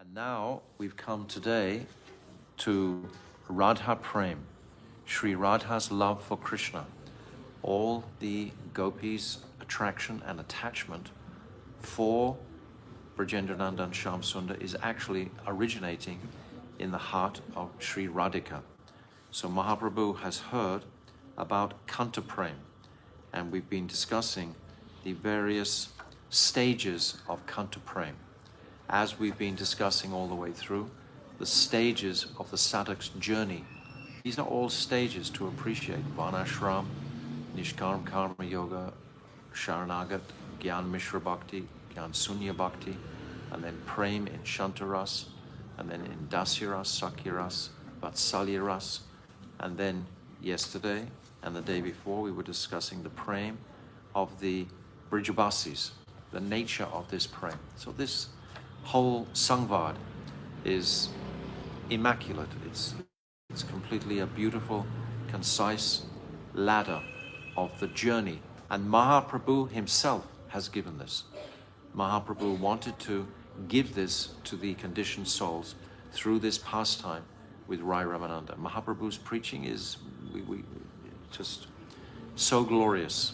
And now we've come today to Radha Prem, Sri Radha's love for Krishna. All the gopis' attraction and attachment for Brajendranandan and Shyam Sundar is actually originating in the heart of Sri Radhika. So Mahaprabhu has heard about Kanta Prem, and we've been discussing the various stages of Kanta Prem. As we've been discussing all the way through, the stages of the sadhak's journey. These are all stages to appreciate Varnashram, Nishkarma Karma Yoga, Sharanagat, Gyan Mishra Bhakti, Gyan Sunya Bhakti, and then Prem in Shantaras, and then in Dasyaras, Sakyaras, Vatsalyaras, and then yesterday and the day before we were discussing the Prem of the Brijabasis, the nature of this Prem. So this whole Sangvad is immaculate. It's completely a beautiful, concise ladder of the journey. And Mahaprabhu himself has given this. Mahaprabhu wanted to give this to the conditioned souls through this pastime with Rai Ramananda. Mahaprabhu's preaching is just so glorious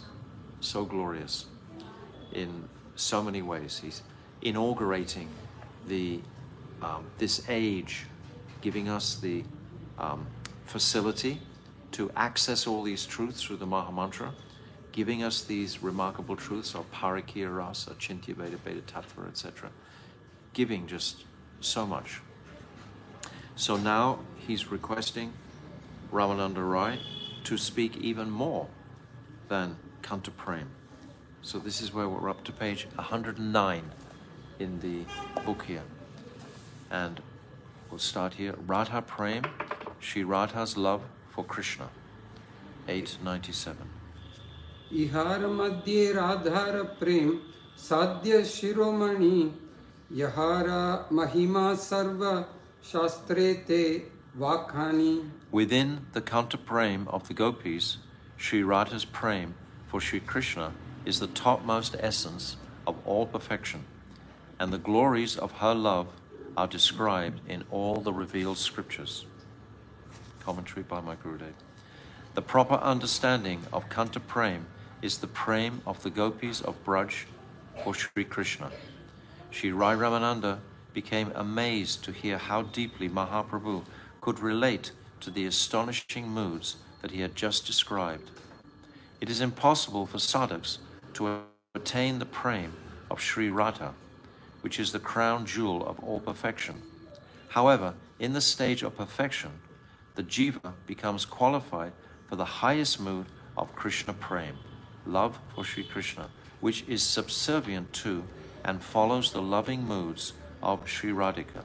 in so many ways. He's inaugurating this age, giving us the facility to access all these truths through the Mahamantra, giving us these remarkable truths of Parakya Rasa, Chintya Veda, Veda Tattva, etc. Giving just so much. So now he's requesting Ramananda Rai to speak even more than Kanta Prem. So this is where we're up to page 109 in the book here. And we'll start here. Radha Prem, Sri Radha's love for Krishna, 897. Ihara madhye radhara prem sadhya shiromani yahara mahima sarva shastrete vakhani. Within the Kanta Prem of the gopis, Sri Radha's Prem for Sri Krishna is the topmost essence of all perfection, and the glories of her love are described in all the revealed scriptures. Commentary by my Gurudev. The proper understanding of Kanta Prem is the Prem of the gopis of Braj for Sri Krishna. Sri Rai Ramananda became amazed to hear how deeply Mahaprabhu could relate to the astonishing moods that he had just described. It is impossible for sadhaks to attain the Prem of Sri Radha, which is the crown jewel of all perfection. However, in the stage of perfection, the jiva becomes qualified for the highest mood of Krishna Prem, love for Sri Krishna, which is subservient to and follows the loving moods of Sri Radhika.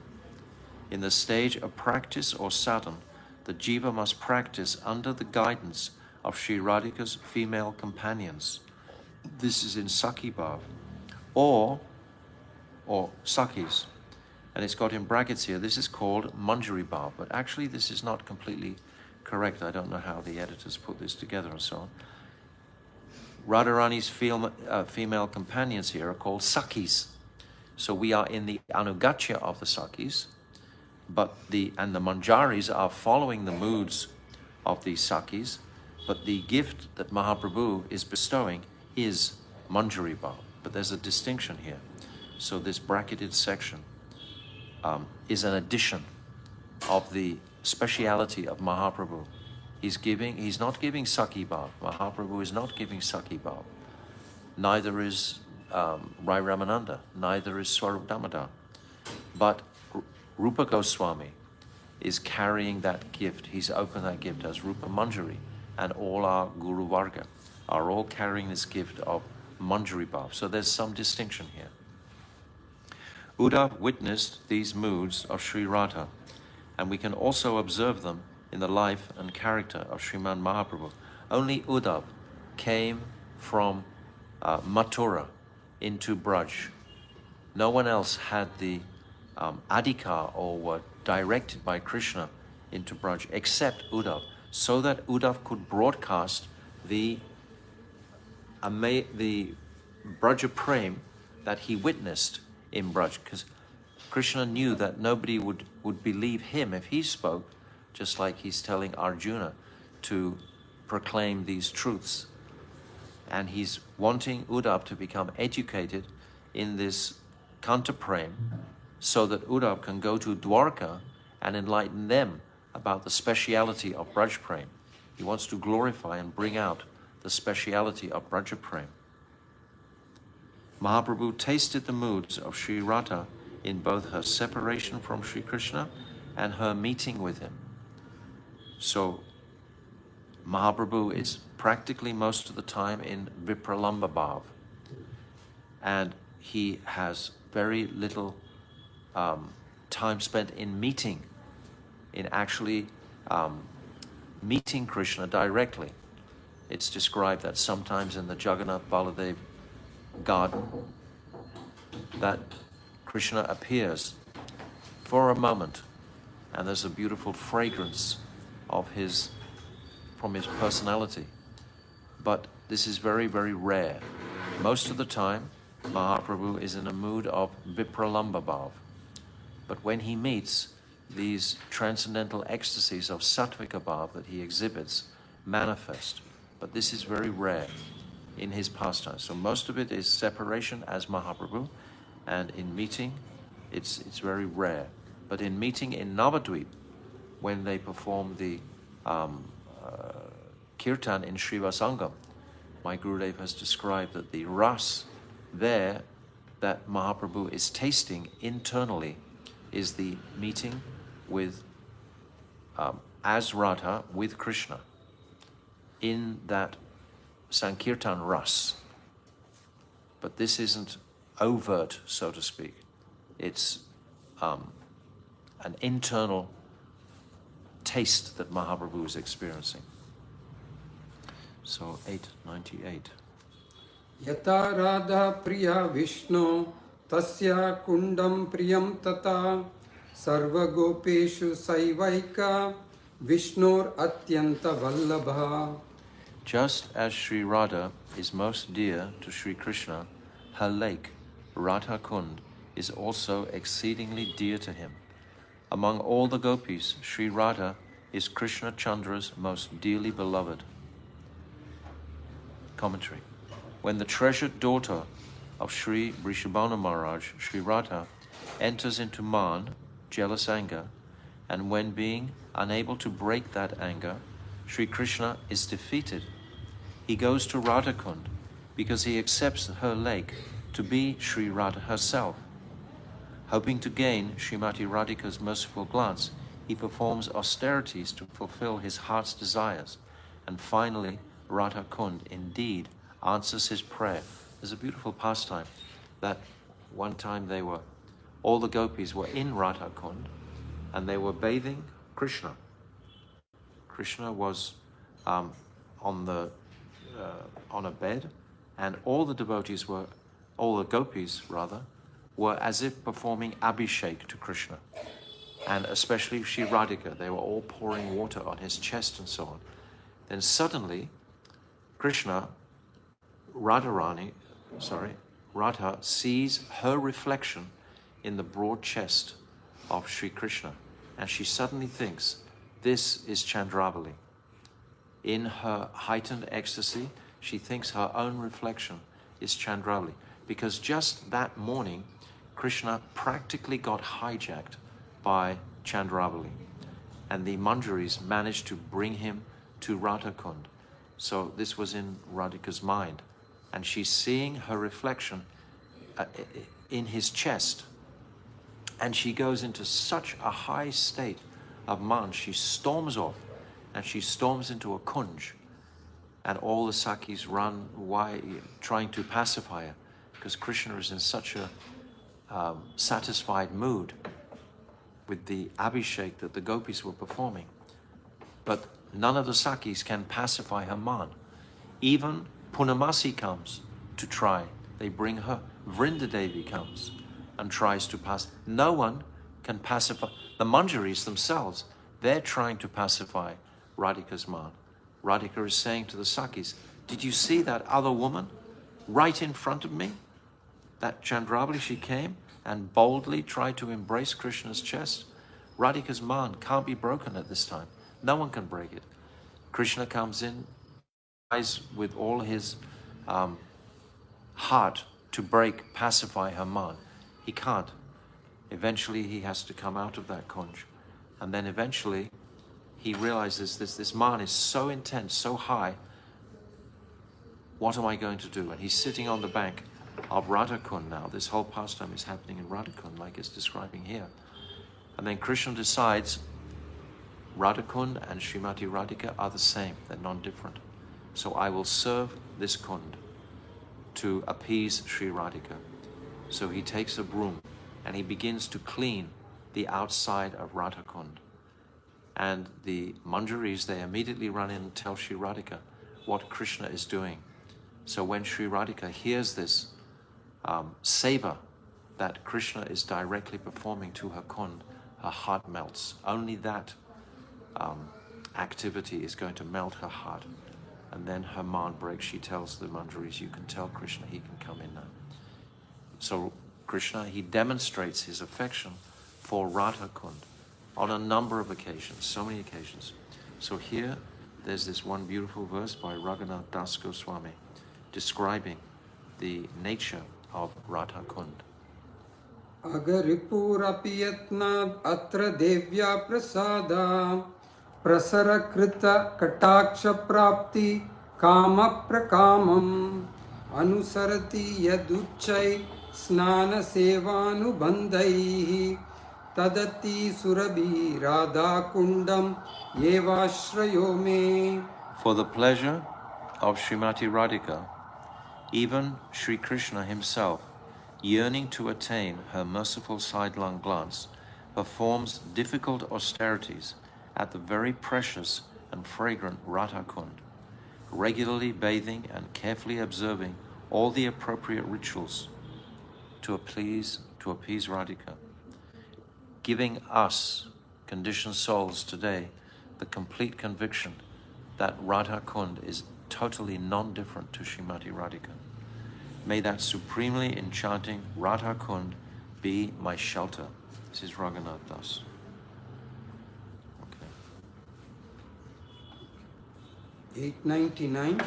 In the stage of practice or sadhana, the jiva must practice under the guidance of Sri Radhika's female companions. This is in Sakhi Bhav, or Sakhis, and it's got in brackets here, this is called Manjari Bhav, but actually this is not completely correct. I don't know how the editors put this together and so on. Radharani's female companions here are called Sakhis. So we are in the Anugatya of the Sakhis, but the Manjaris are following the moods of these Sakhis, but the gift that Mahaprabhu is bestowing is Manjari Bhav. But there's a distinction here. So this bracketed section is an addition of the speciality of Mahaprabhu. He's not giving Sakhi Bhav. Mahaprabhu is not giving Sakhi Bhav. Neither is Rai Ramananda. Neither is Swarup Damodar. But Rupa Goswami is carrying that gift. He's opened that gift as Rupa Manjari, and all our Guru Varga are all carrying this gift of Manjari Bhav. So there's some distinction here. Uddhav witnessed these moods of Sri Radha, and we can also observe them in the life and character of Sriman Mahaprabhu. Only Uddhav came from Mathura into Braj. No one else had the adhikar or were directed by Krishna into Braj except Uddhav, so that Uddhav could broadcast the Braja Prem that he witnessed in Braj, because Krishna knew that nobody would believe him if he spoke, just like he's telling Arjuna to proclaim these truths. And he's wanting Uddhav to become educated in this Kanta Prem so that Uddhav can go to Dwarka and enlighten them about the speciality of Braj Prem. He wants to glorify and bring out the speciality of Braja Prem. Mahaprabhu tasted the moods of Sri Radha in both her separation from Sri Krishna and her meeting with him. So Mahaprabhu is practically most of the time in Vipralamba Bhav, and he has very little time spent in meeting, in actually meeting Krishna directly. It's described that sometimes in the Jagannath Baladev garden that Krishna appears for a moment, and there's a beautiful fragrance of from his personality. But this is very, very rare. Most of the time, Mahaprabhu is in a mood of Vipralamba Bhav. But when he meets, these transcendental ecstasies of Sattvika Bhav that he exhibits manifest. But this is very rare in his pastime. So most of it is separation as Mahaprabhu, and in meeting, it's very rare. But in meeting in Navadvip, when they perform the kirtan in Srivasangam, my Gurudev has described that the ras there that Mahaprabhu is tasting internally is the meeting with as Radha with Krishna in that Sankirtan ras. But this isn't overt, so to speak. It's an internal taste that Mahaprabhu is experiencing. So 898. Yata Radha Priya Vishnu Tasya Kundam Priyam Tata Sarva Gopeshu Saivaika Vishnur Atyanta Vallabha. Just as Sri Radha is most dear to Sri Krishna, her lake, Radha Kund, is also exceedingly dear to him. Among all the gopis, Sri Radha is Krishna Chandra's most dearly beloved. Commentary. When the treasured daughter of Sri Vrishabhanu Maharaj, Sri Radha, enters into man, jealous anger, and when being unable to break that anger, Sri Krishna is defeated, he goes to Radhakund because he accepts her lake to be Sri Radha herself. Hoping to gain Srimati Radhika's merciful glance, he performs austerities to fulfill his heart's desires, and finally Radhakund indeed answers his prayer. There's a beautiful pastime that one time all the gopis were in Radhakund and they were bathing Krishna. Krishna was on a bed, and all the gopis were as if performing abhishek to Krishna. And especially Sri Radhika, they were all pouring water on his chest and so on. Then suddenly, Radha sees her reflection in the broad chest of Sri Krishna, and she suddenly thinks, this is Chandravali. In her heightened ecstasy, she thinks her own reflection is Chandravali, because just that morning, Krishna practically got hijacked by Chandravali, and the Manjaris managed to bring him to Radhakund. So this was in Radhika's mind, and she's seeing her reflection in his chest, and she goes into such a high state of man, she storms off, and she storms into a kunj, and all the Sakis run trying to pacify her, because Krishna is in such a satisfied mood with the abhishek that the gopis were performing. But none of the Sakis can pacify her man. Even Punamasi comes to try. They bring her. Vrindadevi comes and tries to pass. No one can pacify. The Manjaris themselves, they're trying to pacify Radhika's man. Radhika is saying to the Sakis, did you see that other woman right in front of me? That Chandravali, she came and boldly try to embrace Krishna's chest. Radhika's man can't be broken at this time. No one can break it. Krishna comes in, tries with all his heart to pacify her man. He can't. Eventually he has to come out of that kunj. And then eventually he realizes this man is so intense, so high. What am I going to do? And he's sitting on the bank of Radhakund now. This whole pastime is happening in Radhakund, like it's describing here. And then Krishna decides Radhakund and Srimati Radhika are the same. They're non-different. So I will serve this kund to appease Sri Radhika. So he takes a broom and he begins to clean the outside of Radhakund. And the manjaris, they immediately run in and tell Sri Radhika what Krishna is doing. So when Sri Radhika hears this seva that Krishna is directly performing to her kund, her heart melts. Only that activity is going to melt her heart. And then her man breaks. She tells the manjaris, you can tell Krishna he can come in now. So Krishna, he demonstrates his affection for Radhakund on a number of occasions, so many occasions. So here, there's this one beautiful verse by Raghunath Das Goswami describing the nature of Radhakund. Agaripurapi yatnad atra devya prasada prasarakrita kataksha prapti kama prakamam anusarati yaduchai snana sevanu bandhaihi tadati surabhi radha kundam yevashrayo me. For the pleasure of Srimati Radhika, even Sri Krishna himself, yearning to attain her merciful sidelong glance, performs difficult austerities at the very precious and fragrant Radhakund, regularly bathing and carefully observing all the appropriate rituals to appease Radhika, giving us, conditioned souls today, the complete conviction that Radhakund is totally non-different to Srimati Radhika. May that supremely enchanting Radhakund be my shelter. This is Raghunath Das. Okay. 899.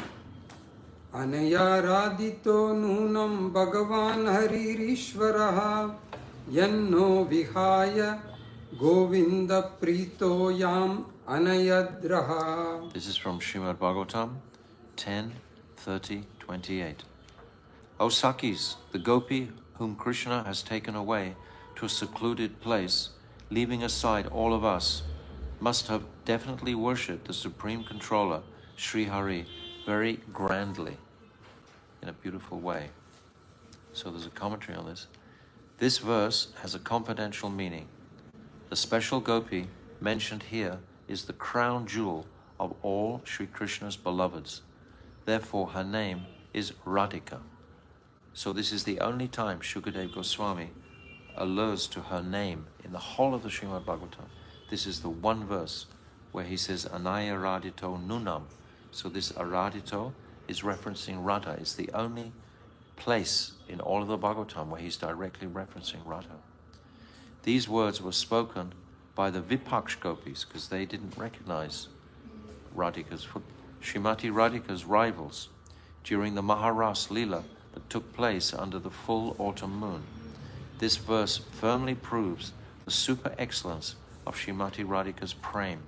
Anaya radito nunam bhagavan haririshvaraha yanno vihaya govinda prito yam anayadraha. This is from Srimad Bhagavatam 10:30-28. O Sakis, the gopi whom Krishna has taken away to a secluded place, leaving aside all of us, must have definitely worshipped the Supreme Controller, Sri Hari, very grandly, in a beautiful way. So there's a commentary on this. This verse has a confidential meaning. The special gopi mentioned here is the crown jewel of all Sri Krishna's beloveds. Therefore, her name is Radhika. So this is the only time Shukadev Goswami alludes to her name in the whole of the Srimad Bhagavatam. This is the one verse where he says, Anaya Radhito Nunam. So this Aradhito is referencing Radha. It's the only place in all of the Bhagavatam where he's directly referencing Radha. These words were spoken by the Vipaksh gopis because they didn't recognize Srimati Radhika's rivals during the Maharas Leela that took place under the full autumn moon. This verse firmly proves the super excellence of Srimati Radhika's prema.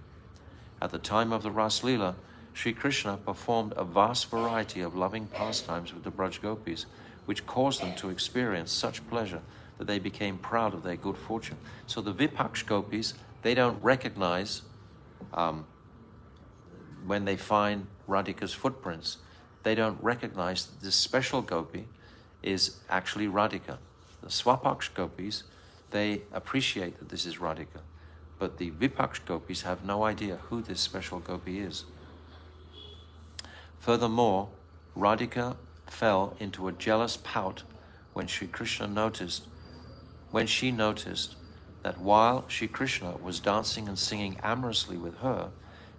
At the time of the Ras Leela, Sri Krishna performed a vast variety of loving pastimes with the Braj Gopis, which caused them to experience such pleasure that they became proud of their good fortune. So the Vipaksh Gopis, they don't recognize, when they find Radhika's footprints, they don't recognize that this special gopi is actually Radhika. The Swapaksh Gopis, they appreciate that this is Radhika, but the Vipaksh Gopis have no idea who this special gopi is. Furthermore, Radhika fell into a jealous pout when she noticed that while Sri Krishna was dancing and singing amorously with her,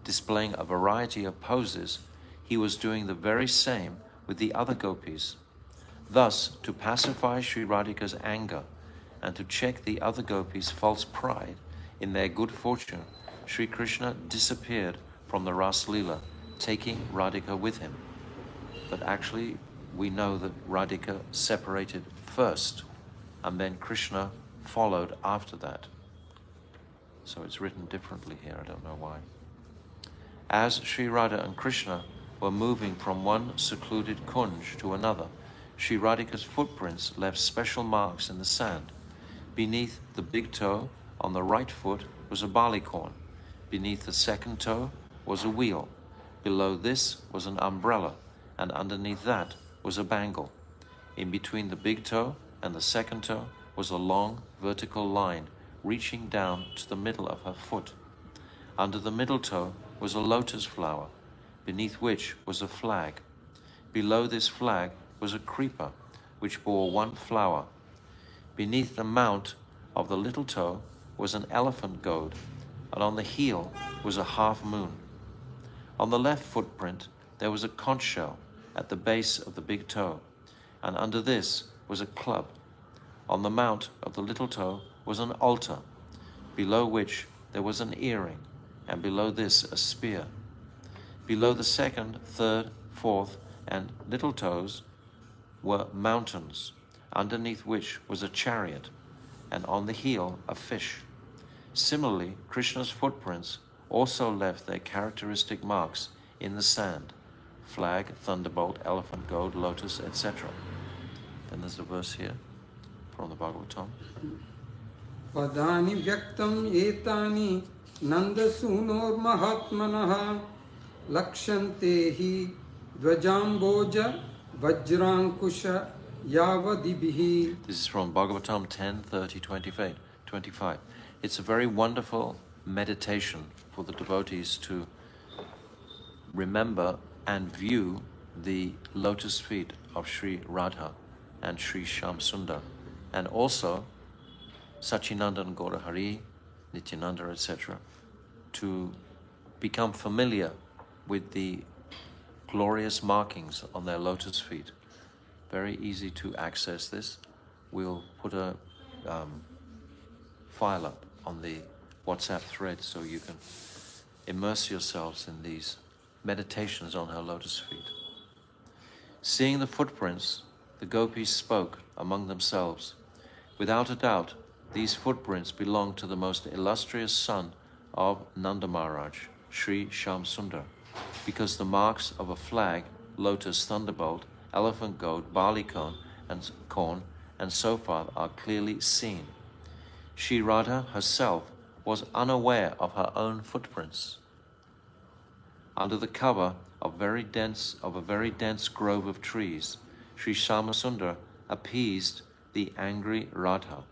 displaying a variety of poses, he was doing the very same with the other gopis. Thus, to pacify Sri Radhika's anger, and to check the other gopis' false pride in their good fortune, Sri Krishna disappeared from the Ras Leela, taking Radhika with him. But actually, we know that Radhika separated first, and then Krishna followed after that. So it's written differently here, I don't know why. As Sri Radha and Krishna were moving from one secluded kunj to another, Sri Radhika's footprints left special marks in the sand. Beneath the big toe on the right foot was a barleycorn. Beneath the second toe was a wheel. Below this was an umbrella, and underneath that was a bangle. In between the big toe and the second toe was a long vertical line reaching down to the middle of her foot. Under the middle toe was a lotus flower, beneath which was a flag. Below this flag was a creeper, which bore one flower. Beneath the mount of the little toe was an elephant goad, and on the heel was a half moon. On the left footprint there was a conch shell at the base of the big toe, and under this was a club. On the mount of the little toe was an altar, below which there was an earring, and below this a spear. Below the second, third, fourth, and little toes were mountains, underneath which was a chariot, and on the heel a fish. Similarly, Krishna's footprints also left their characteristic marks in the sand: flag, thunderbolt, elephant goad, lotus, etc. Then there's a verse here from the Bhagavatam. Padani vyaktam etani nandasunor mahatmanah lakshante hi dvajamboja vajrankusha yavadibihi. This is from Bhagavatam 10, 30, 25. It's a very wonderful meditation for the devotees to remember and view the lotus feet of Sri Radha and Sri Shyamsundar, and also Sachinandan Gaurahari, Nityananda, etc., to become familiar with the glorious markings on their lotus feet. Very easy to access this. We'll put a file up on the WhatsApp thread so you can immerse yourselves in these meditations on her lotus feet. Seeing the footprints, the gopis spoke among themselves. Without a doubt, these footprints belong to the most illustrious son of Nanda Maharaj, Sri Shyamsundar, because the marks of a flag, lotus, thunderbolt, elephant goad, barley corn, and so forth are clearly seen. Sri Radha herself was unaware of her own footprints. Under the cover of a very dense grove of trees, Sri Shyamsundar appeased the angry Radha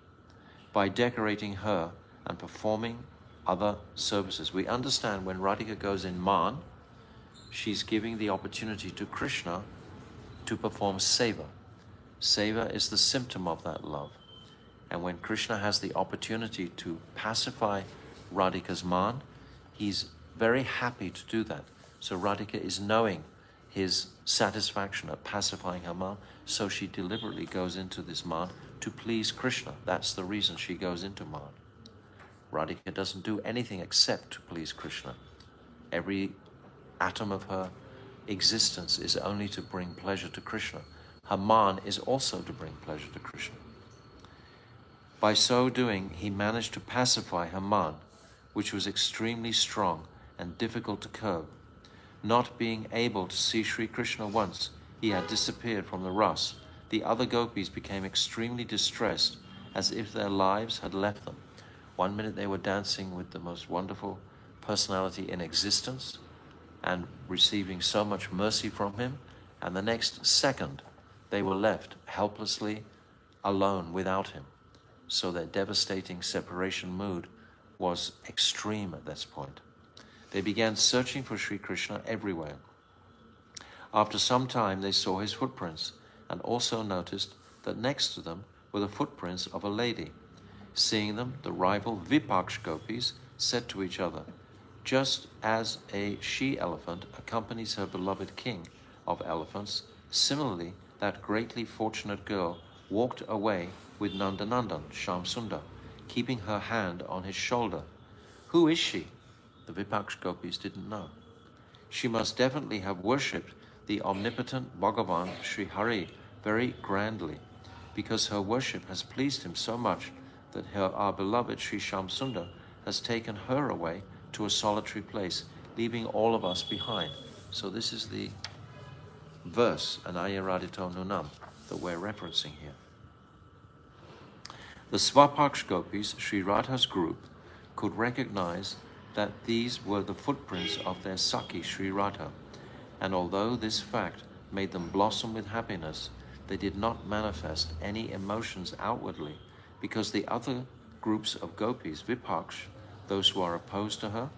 by decorating her and performing other services. We understand when Radhika goes in Man, she's giving the opportunity to Krishna to perform seva. Seva is the symptom of that love. And when Krishna has the opportunity to pacify Radhika's Man, he's very happy to do that. So Radhika is knowing his satisfaction at pacifying her Man, so she deliberately goes into this Man to please Krishna. That's the reason she goes into Man. Radhika doesn't do anything except to please Krishna. Every atom of her existence is only to bring pleasure to Krishna. Her Man is also to bring pleasure to Krishna. By so doing, he managed to pacify her Man, which was extremely strong and difficult to curb. Not being able to see Sri Krishna once he had disappeared from the Ras, the other gopis became extremely distressed, as if their lives had left them. One minute they were dancing with the most wonderful personality in existence and receiving so much mercy from him, and the next second they were left helplessly alone without him. So their devastating separation mood was extreme at this point. They began searching for Sri Krishna everywhere. After some time they saw his footprints and also noticed that next to them were the footprints of a lady. Seeing them, the rival Vipaksh gopis said to each other, "Just as a she-elephant accompanies her beloved king of elephants, similarly that greatly fortunate girl walked away with Nandanandan, Shamsundar, keeping her hand on his shoulder. Who is she? The Vipaksh gopis didn't know. She must definitely have worshipped the omnipotent Bhagavan Sri Hari very grandly, because her worship has pleased him so much that our beloved Sri Shamsundar has taken her away to a solitary place, leaving all of us behind. So this is the verse, Anayaradito Nunam, that we're referencing here. The Svapaksh gopis, Sri Radha's group, could recognize that these were the footprints of their Sakhi Sri Radha, and although this fact made them blossom with happiness, they did not manifest any emotions outwardly, because the other groups of gopis, Vipaksh, those who are opposed to her,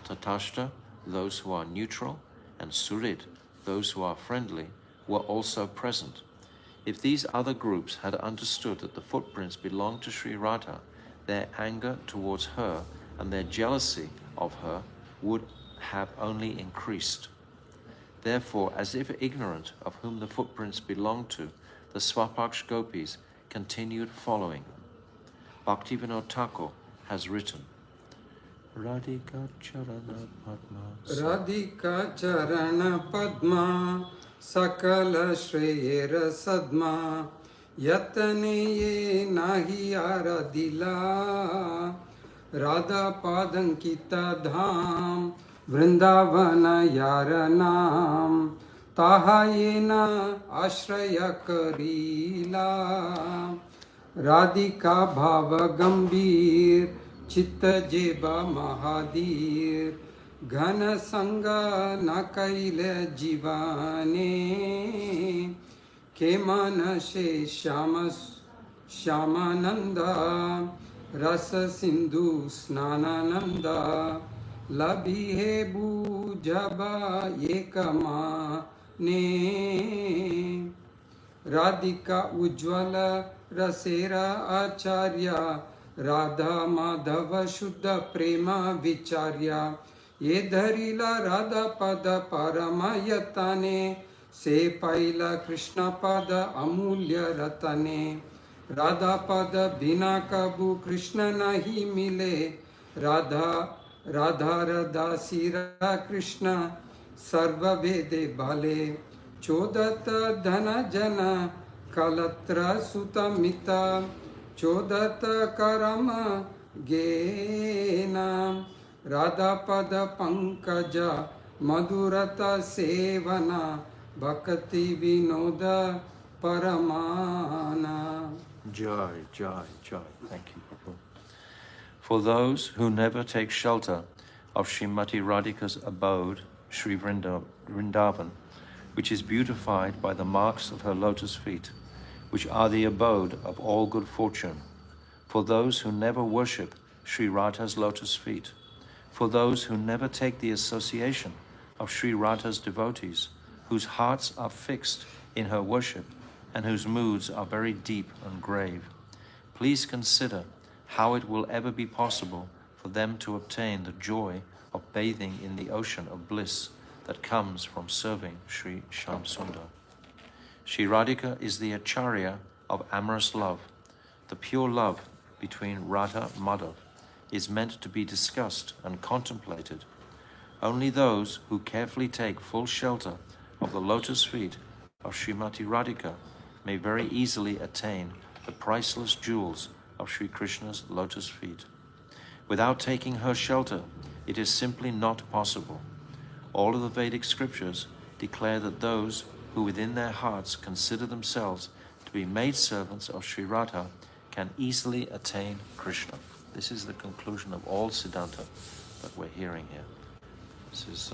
Tatashta, those who are neutral, and Surit, those who are friendly, were also present. If these other groups had understood that the footprints belonged to Sri Radha, their anger towards her and their jealousy of her would have only increased. Therefore, as if ignorant of whom the footprints belonged to, the Svapaksh gopis continued following them. Bhaktivinoda Thakur has written, Radhika Charana Padma Radhika Charana Padma Sakala Shreyera Sadma Yatane ye nahi aradila Radha Padankita Dham Vrindavana Yaranam Tahayena Ashraya Karila Radhika Bhava Gambhir Chitta Jeba Mahadir Ghana Sangha Nakaila Jivane Kemana She Shamananda Rasa Sindhu Snanananda Labhi Hebu Jaba Yekamane Radhika Ujjvala Rasera Acharya Radha Madhava Shuddha Prema Vicharya Ye Dharila Radha Pada Paramayatane Se Paila Krishna Pada Amulya Ratane Radha Pada Bina Kabu Krishna Nahi Mile Radha Radha Sira Krishna Sarva Vede Bale Chodata Dhana Jana Kalatra Sutamita Chodata Karama Gena Radha Pada Pankaja Madhurata Sevana Bhakti Vinoda Paramana. Jai, Jai, Jai. Thank you, Prabhu. For those who never take shelter of Srimati Radhika's abode, Sri Vrindavan, which is beautified by the marks of her lotus feet, which are the abode of all good fortune, for those who never worship Sri Radha's lotus feet, for those who never take the association of Sri Radha's devotees, whose hearts are fixed in her worship and whose moods are very deep and grave, please consider how it will ever be possible for them to obtain the joy of bathing in the ocean of bliss that comes from serving Sri Shamsundar. Sri Radhika is the Acharya of amorous love. The pure love between Radha and Madhav is meant to be discussed and contemplated. Only those who carefully take full shelter of the lotus feet of Srimati Radhika may very easily attain the priceless jewels of Sri Krishna's lotus feet. Without taking her shelter, it is simply not possible. All of the Vedic scriptures declare that those who within their hearts consider themselves to be maidservants of Sri Radha can easily attain Krishna. This is the conclusion of all Siddhanta that we're hearing here. This is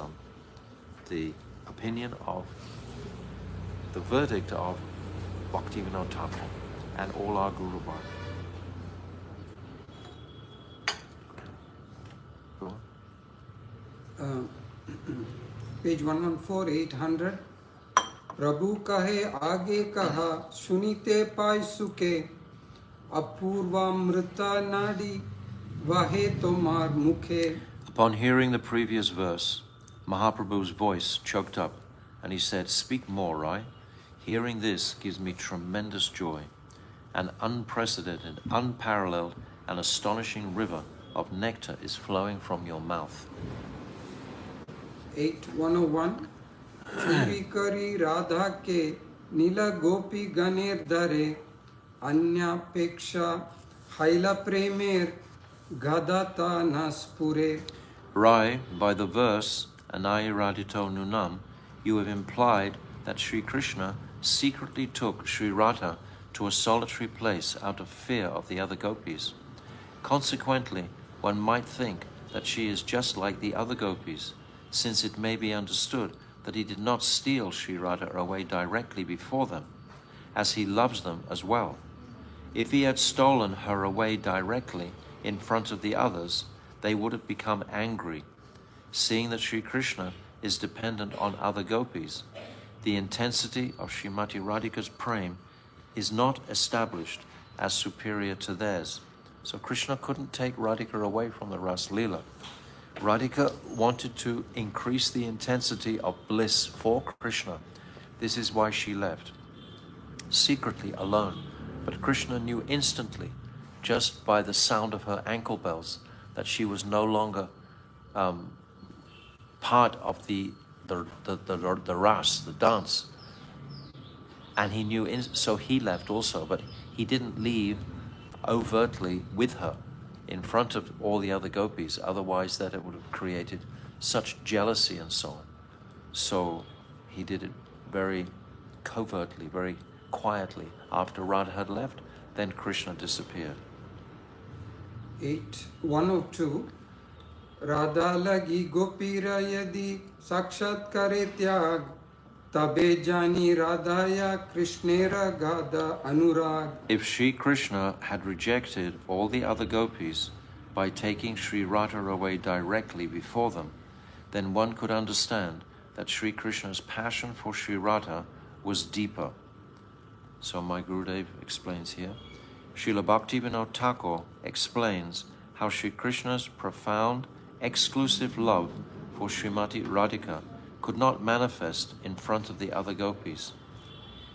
the opinion of, the verdict of Bhaktivinoda Thakur and all our Guru Varga. Go on. Page 114, 800. Prabhu kahe aage kaha sunite pai suke apurvamrita nadi vahe tomar mukhe. Upon hearing the previous verse, Mahaprabhu's voice choked up and he said, "Speak more, Rai. Hearing this gives me tremendous joy. An unprecedented, unparalleled, and astonishing river of nectar is flowing from your mouth. 8:101 चुपी करी राधा के नीला गोपी गणेर धरे अन्यापेक्षा हैला प्रेमेर गादाता न स्फुरे. Rai, by the verse Anai Radhito Nunam, you have implied that Sri Krishna secretly took Sri Radha to a solitary place out of fear of the other gopis. Consequently, one might think that she is just like the other gopis, since it may be understood that he did not steal Sri Radha away directly before them, as he loves them as well. If he had stolen her away directly in front of the others, they would have become angry. Seeing that Sri Krishna is dependent on other gopis, the intensity of Srimati Radhika's prema is not established as superior to theirs. So Krishna couldn't take Radhika away from the Ras Leela. Radhika wanted to increase the intensity of bliss for Krishna. This is why she left, secretly alone. But Krishna knew instantly, just by the sound of her ankle bells, that she was no longer part of the ras, the dance. And he knew, so he left also, but he didn't leave overtly with her in front of all the other gopis, otherwise that it would have created such jealousy and so on. So he did it very covertly, very quietly. After Radha had left, then Krishna disappeared. 8:102 Radha लगी गोपीरा यदि साक्षात करे त्याग तबे जानी राधा या कृष्णेरा गादा अनुराग. If Sri Krishna had rejected all the other gopis by taking Sri Radha away directly before them, then one could understand that Sri Krishna's passion for Sri Radha was deeper. So my Gurudev explains here. Srila Bhaktivinoda Thakur explains how Sri Krishna's profound, exclusive love for Srimati Radhika could not manifest in front of the other gopis.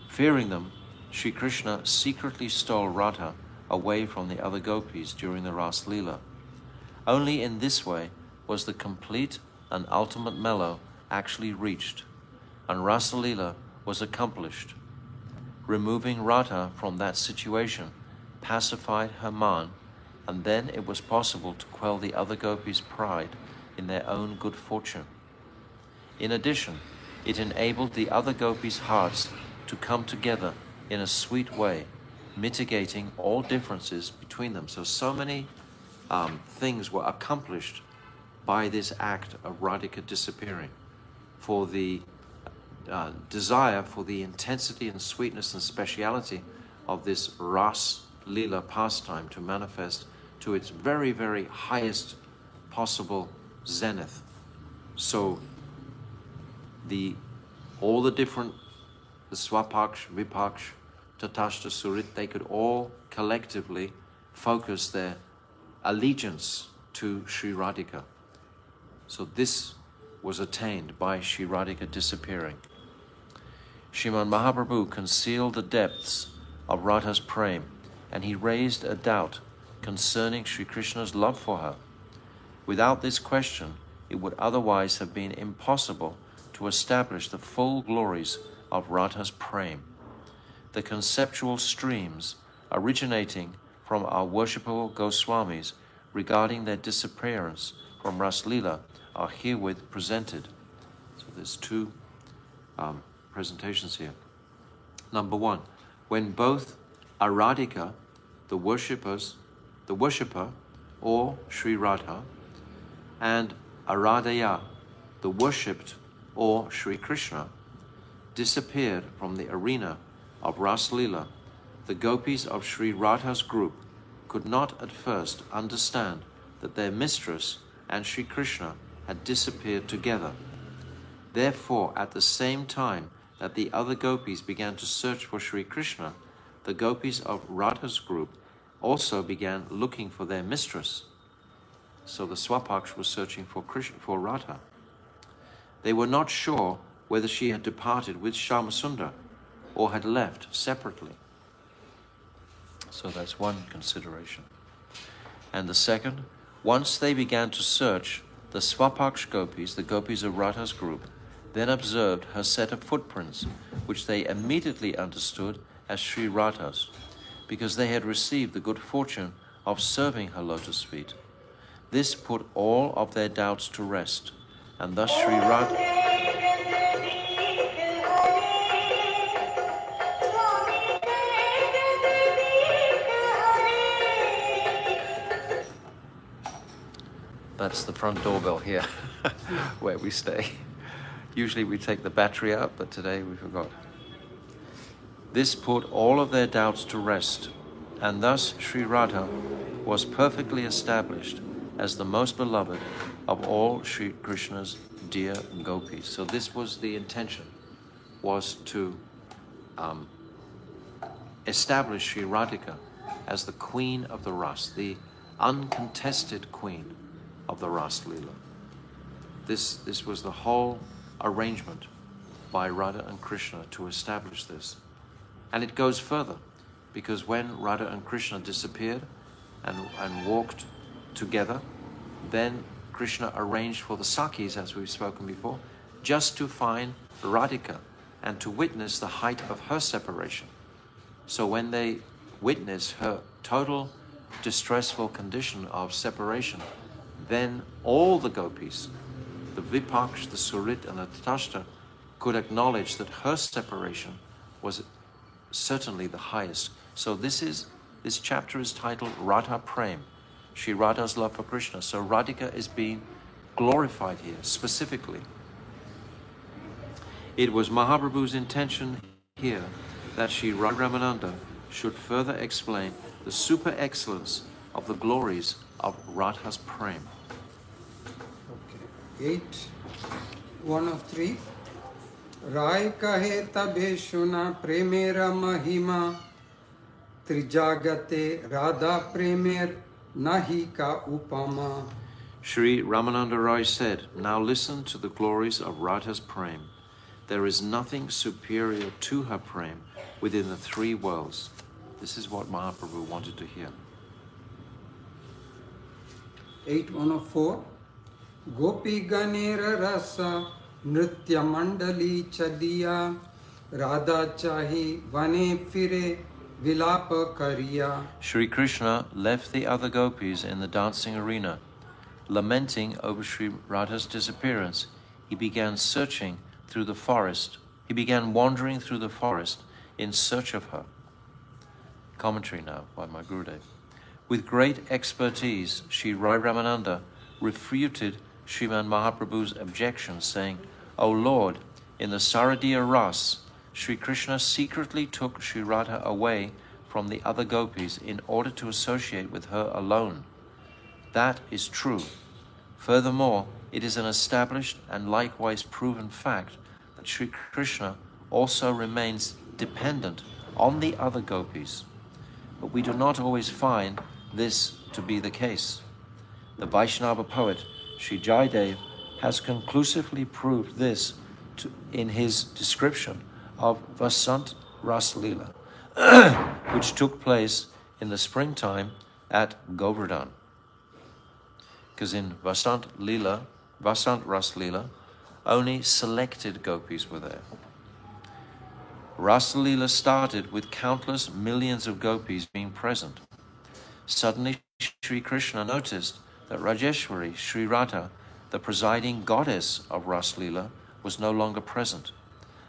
Fearing them, Sri Krishna secretly stole Radha away from the other gopis during the Ras Leela. Only in this way was the complete and ultimate mellow actually reached, and Rasa Leela was accomplished. Removing Radha from that situation pacified her man, and then it was possible to quell the other gopis' pride in their own good fortune. In addition, it enabled the other gopis' hearts to come together in a sweet way, mitigating all differences between them. So many things were accomplished by this act of Radhika disappearing, for the desire for the intensity and sweetness and speciality of this Ras Leela pastime to manifest to its very, very highest possible zenith. So all the different, the Swapaksh, Vipaksh, Tatashta Surit, they could all collectively focus their allegiance to Sri Radhika. So this was attained by Sri Radhika disappearing. Sriman Mahaprabhu concealed the depths of Radha's prema, and he raised a doubt concerning Sri Krishna's love for her. Without this question, it would otherwise have been impossible to establish the full glories of Radha's prema. The conceptual streams originating from our worshipable Goswamis regarding their disappearance from Ras Leela are herewith presented. So there's two presentations here. Number one, when both Aradhika, the worshipper, or Sri Radha, and Aradhaya, the worshipped, or Sri Krishna, disappeared from the arena of Ras Leela, the gopis of Sri Radha's group could not at first understand that their mistress and Sri Krishna had disappeared together. Therefore, at the same time that the other gopis began to search for Sri Krishna, the gopis of Radha's group also began looking for their mistress. So the Swapaksh was searching for Radha. They were not sure whether she had departed with Shyamasundar or had left separately. So that's one consideration. And the second, once they began to search, the Svapaksh gopis, the gopis of Radha's group, then observed her set of footprints, which they immediately understood as Sri Radha's, because they had received the good fortune of serving her lotus feet. This put all of their doubts to rest, and thus Sri Radha... That's the front doorbell here, where we stay. Usually we take the battery out, but today we forgot. This put all of their doubts to rest, and thus Sri Radha was perfectly established as the most beloved of all Sri Krishna's dear gopis. So this was the intention, was to establish Sri Radhika as the queen of the Ras, the uncontested queen of the Ras Leela. This was the whole arrangement by Radha and Krishna to establish this. And it goes further, because when Radha and Krishna disappeared and walked together, then Krishna arranged for the Sakhis, as we've spoken before, just to find Radhika and to witness the height of her separation. So when they witnessed her total distressful condition of separation, then all the gopis, the Vipaksh, the Surit, and the Tatashta, could acknowledge that her separation was certainly the highest. So this chapter is titled Radha Prem, Sri Radha's love for Krishna. So Radhika is being glorified here specifically. It was Mahaprabhu's intention here that Sri Ramananda should further explain the super excellence of the glories of Radha's Prem. Okay. 8, 1 of 3. Rai kahe tabhe shuna premera mahima trijagate Radha premer nahi ka upama. Sri Ramananda Rai said, now listen to the glories of Radha's Prem. There is nothing superior to her Prem within the three worlds. This is what Mahaprabhu wanted to hear. 8, 1 of 4. Gopi ganera rasa nritya mandali chadiya Radha chahi vane fire vilapa kariya. Sri Krishna left the other gopis in the dancing arena. Lamenting over Sri Radha's disappearance, he began searching through the forest. He began wandering through the forest in search of her. Commentary now by my Gurudev. With great expertise, Sri Rai Ramananda refuted Sriman Mahaprabhu's objection, saying, O Lord, in the Saradiya Ras, Sri Krishna secretly took Sri Radha away from the other gopis in order to associate with her alone. That is true. Furthermore, it is an established and likewise proven fact that Sri Krishna also remains dependent on the other gopis. But we do not always find this to be the case. The Vaishnava poet Sri Jayadev has conclusively proved this in his description of Vasant Ras Leela, which took place in the springtime at Govardhan. Because in Vasant Ras Leela, only selected gopis were there. Ras Leela started with countless millions of gopis being present. Suddenly, Sri Krishna noticed that Rajeshwari, Sri Radha, the presiding goddess of Ras Leela, was no longer present.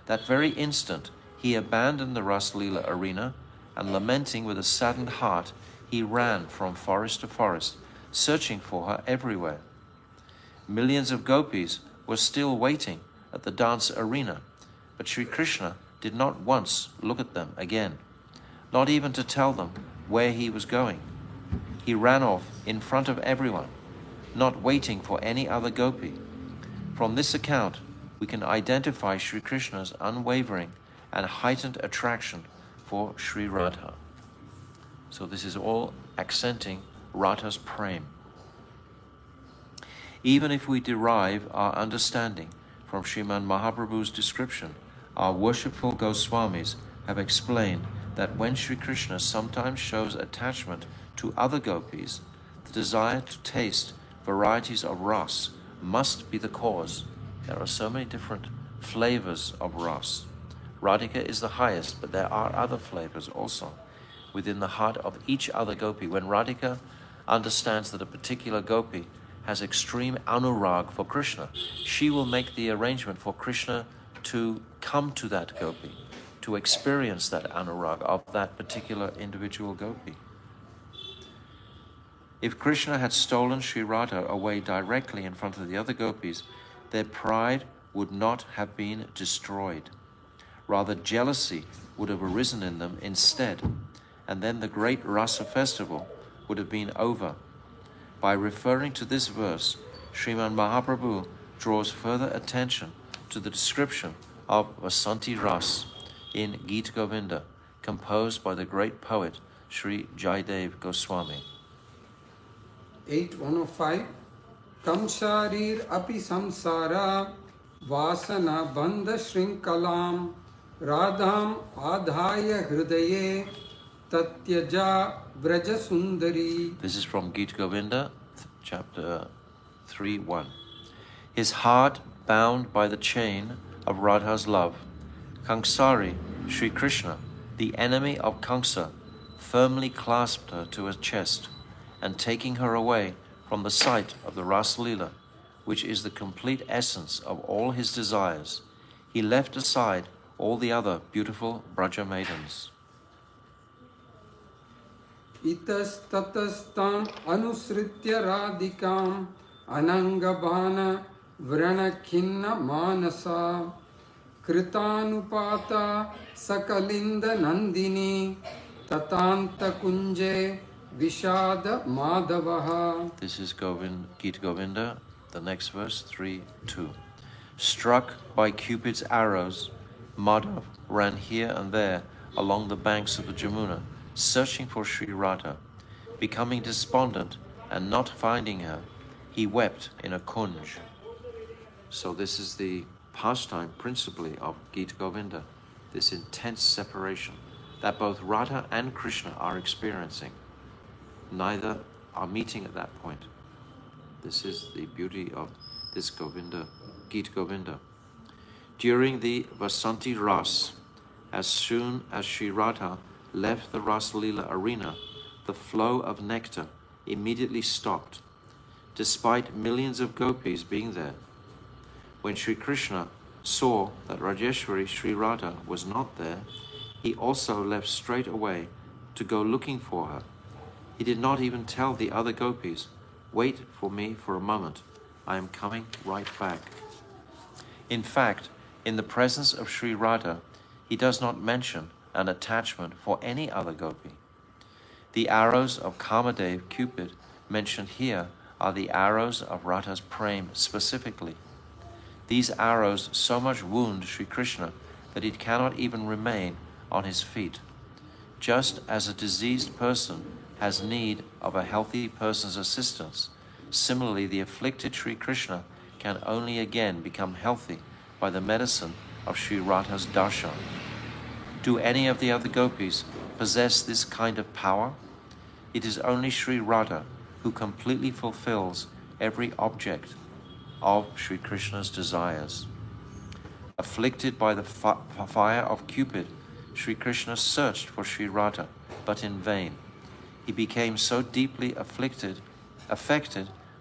That very instant, he abandoned the Ras Leela arena and, lamenting with a saddened heart, he ran from forest to forest, searching for her everywhere. Millions of gopis were still waiting at the dance arena, but Sri Krishna did not once look at them again, not even to tell them where he was going. He ran off in front of everyone, not waiting for any other gopi. From this account, we can identify Sri Krishna's unwavering and heightened attraction for Sri Radha. So this is all accenting Radha's Prem. Even if we derive our understanding from Sriman Mahaprabhu's description, our worshipful Goswamis have explained that when Sri Krishna sometimes shows attachment to other gopis, the desire to taste varieties of ras must be the cause. There are so many different flavors of ras. Radhika is the highest, but there are other flavors also within the heart of each other gopi. When Radhika understands that a particular gopi has extreme anurag for Krishna, she will make the arrangement for Krishna to come to that gopi, to experience that anurag of that particular individual gopi. If Krishna had stolen Sri Radha away directly in front of the other gopis, their pride would not have been destroyed. Rather, jealousy would have arisen in them instead, and then the great Rasa festival would have been over. By referring to this verse, Sriman Mahaprabhu draws further attention to the description of Vasanti Ras in Gita Govinda, composed by the great poet Sri Jayadev Goswami. 8:105 Kamsharir api samsara vasana bandha shrinkalam radham adhaya hridaye tatyaja vraja sundari. This is from Gita Govinda, chapter 3:1. His heart bound by the chain of Radha's love, Kangsari, Sri Krishna, the enemy of Kamsa, firmly clasped her to his chest, and taking her away from the sight of the Ras Leela, which is the complete essence of all his desires, he left aside all the other beautiful Braja maidens. Itas tatastam anusritya radhikam anangabhana vranakhinna manasa kritanupata sakalinda nandini tatanta kunje vishada madhavaha. This is Gita Govinda, the next verse, 3:2. Struck by Cupid's arrows, Madhav ran here and there along the banks of the Jamuna, searching for Sri Radha. Becoming despondent and not finding her, he wept in a kunj. So this is the pastime principally of Gita Govinda, this intense separation that both Radha and Krishna are experiencing. Neither are meeting at that point. This is the beauty of this Govinda, Gita Govinda. During the Vasanti Ras, as soon as Sri Radha left the Ras Leela arena, the flow of nectar immediately stopped, despite millions of gopis being there. When Sri Krishna saw that Rajeshwari Sri Radha was not there, he also left straight away to go looking for her. He did not even tell the other gopis, "Wait for me for a moment, I am coming right back." In fact, in the presence of Sri Radha, he does not mention an attachment for any other gopi. The arrows of Kamadev, Cupid, mentioned here are the arrows of Radha's prema specifically. These arrows so much wound Sri Krishna that he cannot even remain on his feet. Just as a diseased person has need of a healthy person's assistance, similarly the afflicted Sri Krishna can only again become healthy by the medicine of Sri Radha's darshan. Do any of the other gopis possess this kind of power? It is only Sri Radha who completely fulfills every object of Sri Krishna's desires. Afflicted by the fire of Cupid, Sri Krishna searched for Sri Radha, but in vain. He became so deeply affected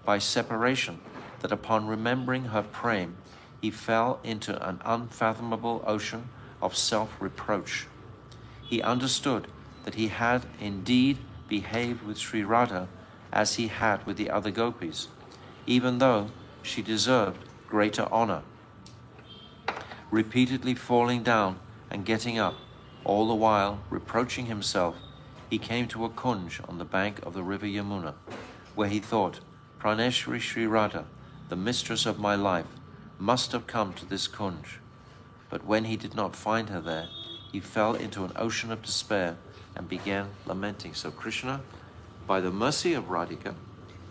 by separation that upon remembering her prema, he fell into an unfathomable ocean of self-reproach. He understood that he had indeed behaved with Sri Radha as he had with the other gopis, even though she deserved greater honor. Repeatedly falling down and getting up, all the while reproaching himself, he came to a kunj on the bank of the river Yamuna, where he thought, Praneshwari Sri Radha, the mistress of my life, must have come to this kunj. But when he did not find her there, he fell into an ocean of despair and began lamenting. So Krishna, by the mercy of Radhika,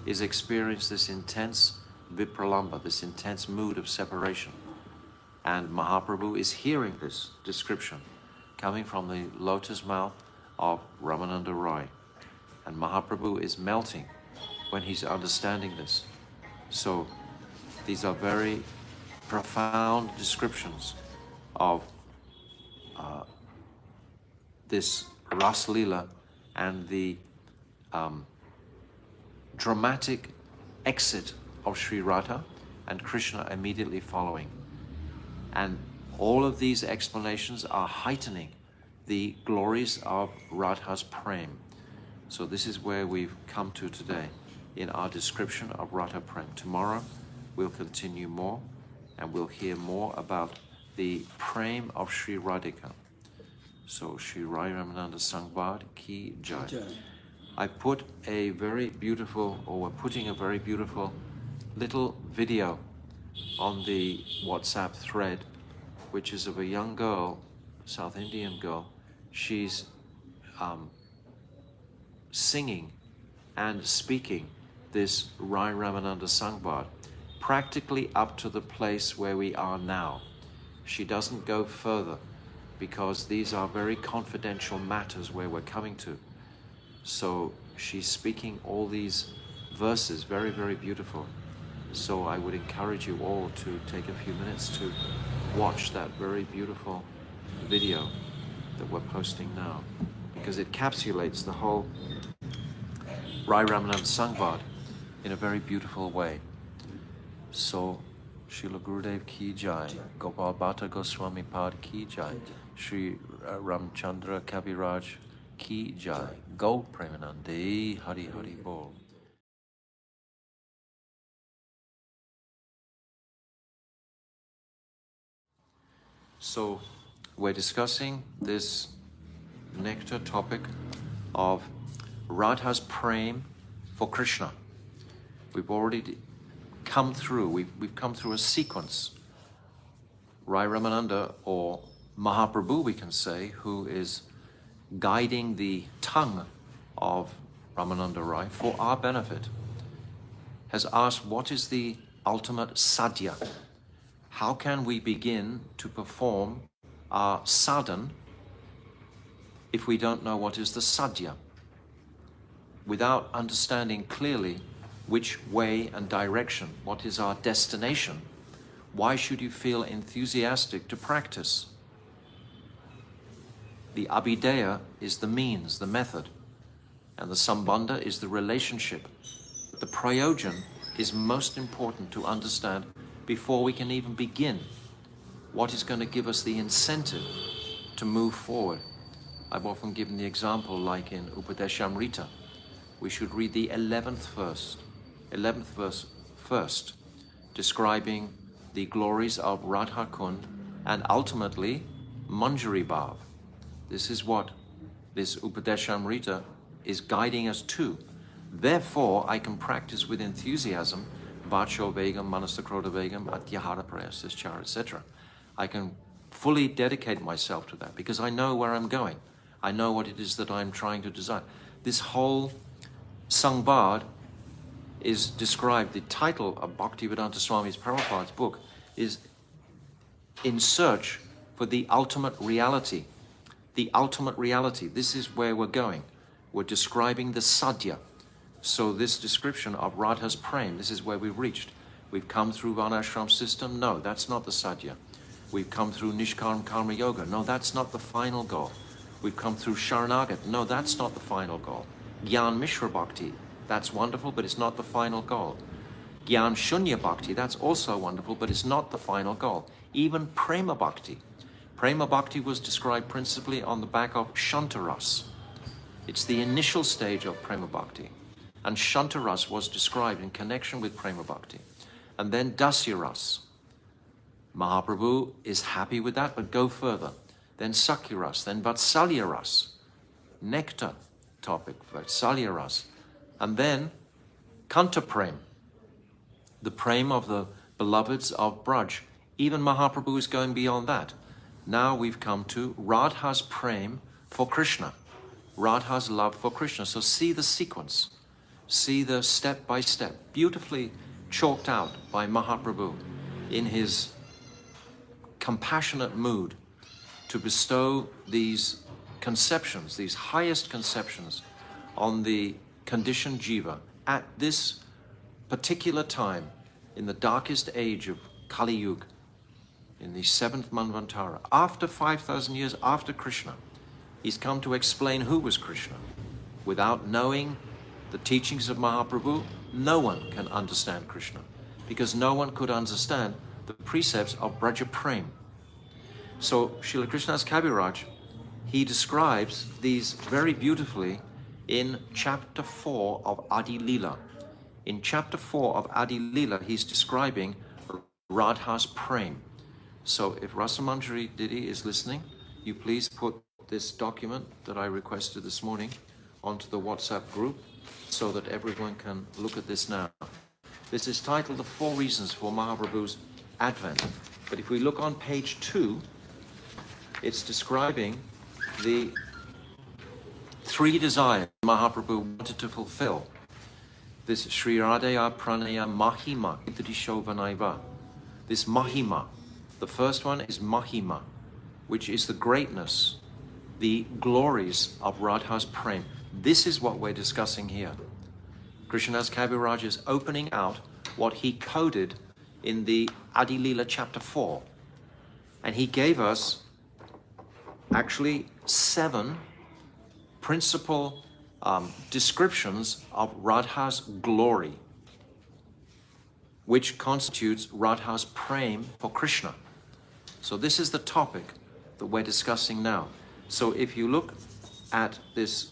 is experienced this intense vipralamba, this intense mood of separation. And Mahaprabhu is hearing this description. coming from the lotus mouth of Ramananda Roy. And Mahaprabhu is melting when he's understanding this. So these are very profound descriptions of this Ras Leela and the dramatic exit of Sri Radha and Krishna immediately following. And all of these explanations are heightening the glories of Radha's prem. So this is where we've come to today in our description of Radha Prem. Tomorrow we'll continue more and we'll hear more about the prem of Sri Radhika. So Sri Rai Ramananda Sangbad Ki Jai. I put a very beautiful, or we're putting a very beautiful little video on the WhatsApp thread, which is of a young girl, South Indian girl. She's singing and speaking this Rai Ramananda Sangbad, practically up to the place where we are now. She doesn't go further because these are very confidential matters where we're coming to. So she's speaking all these verses, very, very beautiful. So I would encourage you all to take a few minutes to watch that very beautiful video that we're posting now, because it encapsulates the whole Rai Ramananda Sangbad in a very beautiful way. So, Srila Gurudev Ki Jai, Gopal Bhatta Goswami Pad Ki Jai, Sri Ramchandra Kaviraj Ki Jai, Go Premanande, Hari Hari Bol. So, we're discussing this nectar topic of Radha's prem for Krishna. We've already come through, we've come through a sequence. Rai Ramananda, or Mahaprabhu we can say, who is guiding the tongue of Ramananda Rai for our benefit, has asked, what is the ultimate sadhya? How can we begin to perform our sadhan if we don't know what is the sadhya? Without understanding clearly which way and direction, what is our destination, why should you feel enthusiastic to practice? The abhideya is the means, the method, and the sambandha is the relationship. The prayojan is most important to understand before we can even begin. What is going to give us the incentive to move forward? I've often given the example, like in Upadeshamrita, we should read the 11th verse first, describing the glories of Radha Kund and ultimately Manjari Bhav. This is what this Upadeshamrita is guiding us to. Therefore, I can practice with enthusiasm Vacho Vegam, Manasakroda Vegam, Atyahara Prayasaschara, etc. I can fully dedicate myself to that because I know where I'm going. I know what it is that I'm trying to design. This whole Sangbad is described, the title of Bhaktivedanta Swami's Prabhupada's book is In Search for the Ultimate Reality. The ultimate reality. This is where we're going. We're describing the sadhya. So this description of Radha's prem, this is where we've reached. We've come through Varnashram system. No, that's not the sadhya. We've come through Nishkarma Karma Yoga. No, that's not the final goal. We've come through Sharanagat. No, that's not the final goal. Gyan Mishra Bhakti, that's wonderful, but it's not the final goal. Gyan Shunya Bhakti, that's also wonderful, but it's not the final goal. Even Prema Bhakti. Prema Bhakti was described principally on the back of Shantaras. It's the initial stage of Prema Bhakti. And Shantaras was described in connection with Prema Bhakti. And then Dasyaras. Mahaprabhu is happy with that, but go further. Then Sakyaras, then Vatsalyaras. Nectar topic, Vatsalyaras. And then Kanta Prem, the prem of the beloveds of Braj. Even Mahaprabhu is going beyond that. Now we've come to Radha's prem for Krishna. Radha's love for Krishna. So see the sequence. See the step by step, beautifully chalked out by Mahaprabhu in his compassionate mood to bestow these conceptions, these highest conceptions, on the conditioned jiva at this particular time, in the darkest age of Kali Yuga, in the 7th Manvantara, after 5,000 years after Krishna. He's come to explain who was Krishna. Without knowing the teachings of Mahaprabhu, no one can understand Krishna, because no one could understand the precepts of Braja Prem. So Srila Krishnadas Kaviraj, he describes these very beautifully in chapter 4 of Adi Lila. In chapter 4 of Adi Lila, he's describing Radha's Prem. So if Rasamanjari Didi is listening, you please put this document that I requested this morning onto the WhatsApp group so that everyone can look at this now. This is titled The 4 Reasons for Mahaprabhu's Advent. But if we look on page 2, it's describing the 3 desires Mahaprabhu wanted to fulfill. This Sri Radhaya Pranaya Mahima Idrishovanaiva. This Mahima. The first one is Mahima, which is the greatness, the glories of Radha's Prem. This is what we're discussing here. Krishnadas Kaviraj is opening out what he coded in the Adi Lila chapter 4. And he gave us actually 7 principal descriptions of Radha's glory, which constitutes Radha's Prem for Krishna. So this is the topic that we're discussing now. So if you look at this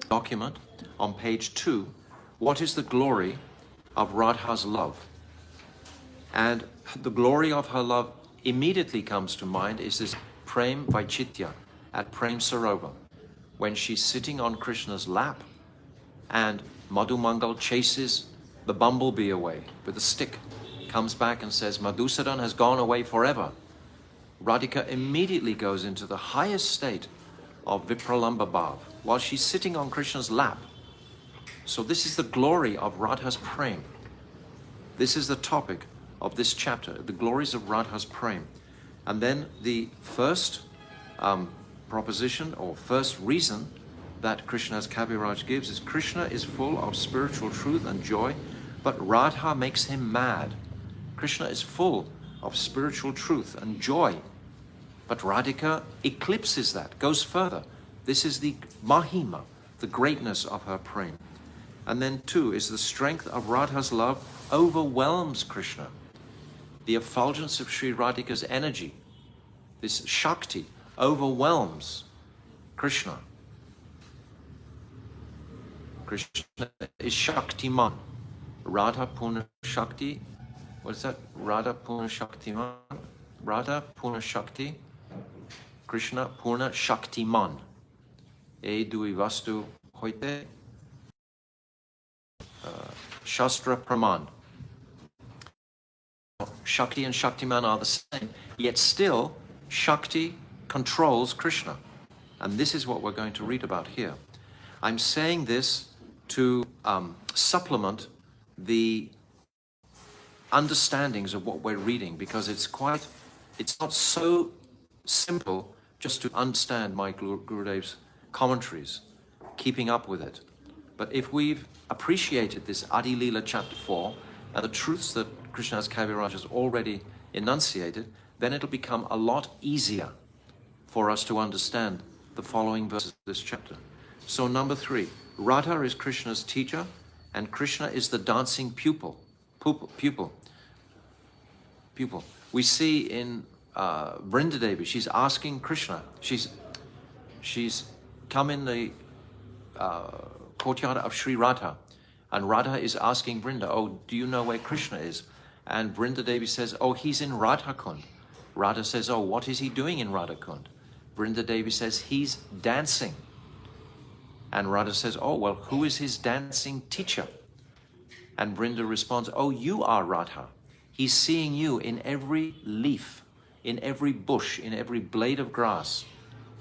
document on page 2, what is the glory of Radha's love? And the glory of her love immediately comes to mind is this Prem Vaichitya at Prem Sarovar, when she's sitting on Krishna's lap and Madhumangal chases the bumblebee away with a stick, comes back and says, Madhusudan has gone away forever. Radhika immediately goes into the highest state of Vipralamba Bhav while she's sitting on Krishna's lap. So this is the glory of Radha's Prem. This is the topic of this chapter, the glories of Radha's Prem. And then the first proposition or first reason that Krishnadas Kaviraj gives is Krishna is full of spiritual truth and joy, but Radha makes him mad. Krishna is full of spiritual truth and joy, but Radhika eclipses that, goes further. This is the Mahima, the greatness of her Prem. And then 2 is the strength of Radha's love overwhelms Krishna. The effulgence of Sri Radhika's energy, this Shakti, overwhelms Krishna. Krishna is Shaktiman. Radha Purna Shakti. What is that? Radha Purna Shaktiman. Radha Purna Shakti. Krishna Purna Shaktiman. E dui vastu hoite. Shastra Praman. Shakti and Shaktiman are the same, yet still Shakti controls Krishna. And this is what we're going to read about here. I'm saying this to supplement the understandings of what we're reading, because it's not so simple just to understand my Gurudev's commentaries, keeping up with it. But if we've appreciated this Adi Lila chapter 4 and the truths that Krishnadas Kaviraj has already enunciated, then it'll become a lot easier for us to understand the following verses of this chapter. So number 3, Radha is Krishna's teacher and Krishna is the dancing pupil. We see in Vrindadevi, she's asking Krishna, she's come in the courtyard of Sri Radha, and Radha is asking Vrinda, oh, do you know where Krishna is? And Vrindadevi says, oh, he's in Radhakund. Radha says, oh, what is he doing in Radhakund? Vrindadevi says, he's dancing. And Radha says, oh, well, who is his dancing teacher? And Vrinda responds, oh, you are Radha. He's seeing you in every leaf, in every bush, in every blade of grass.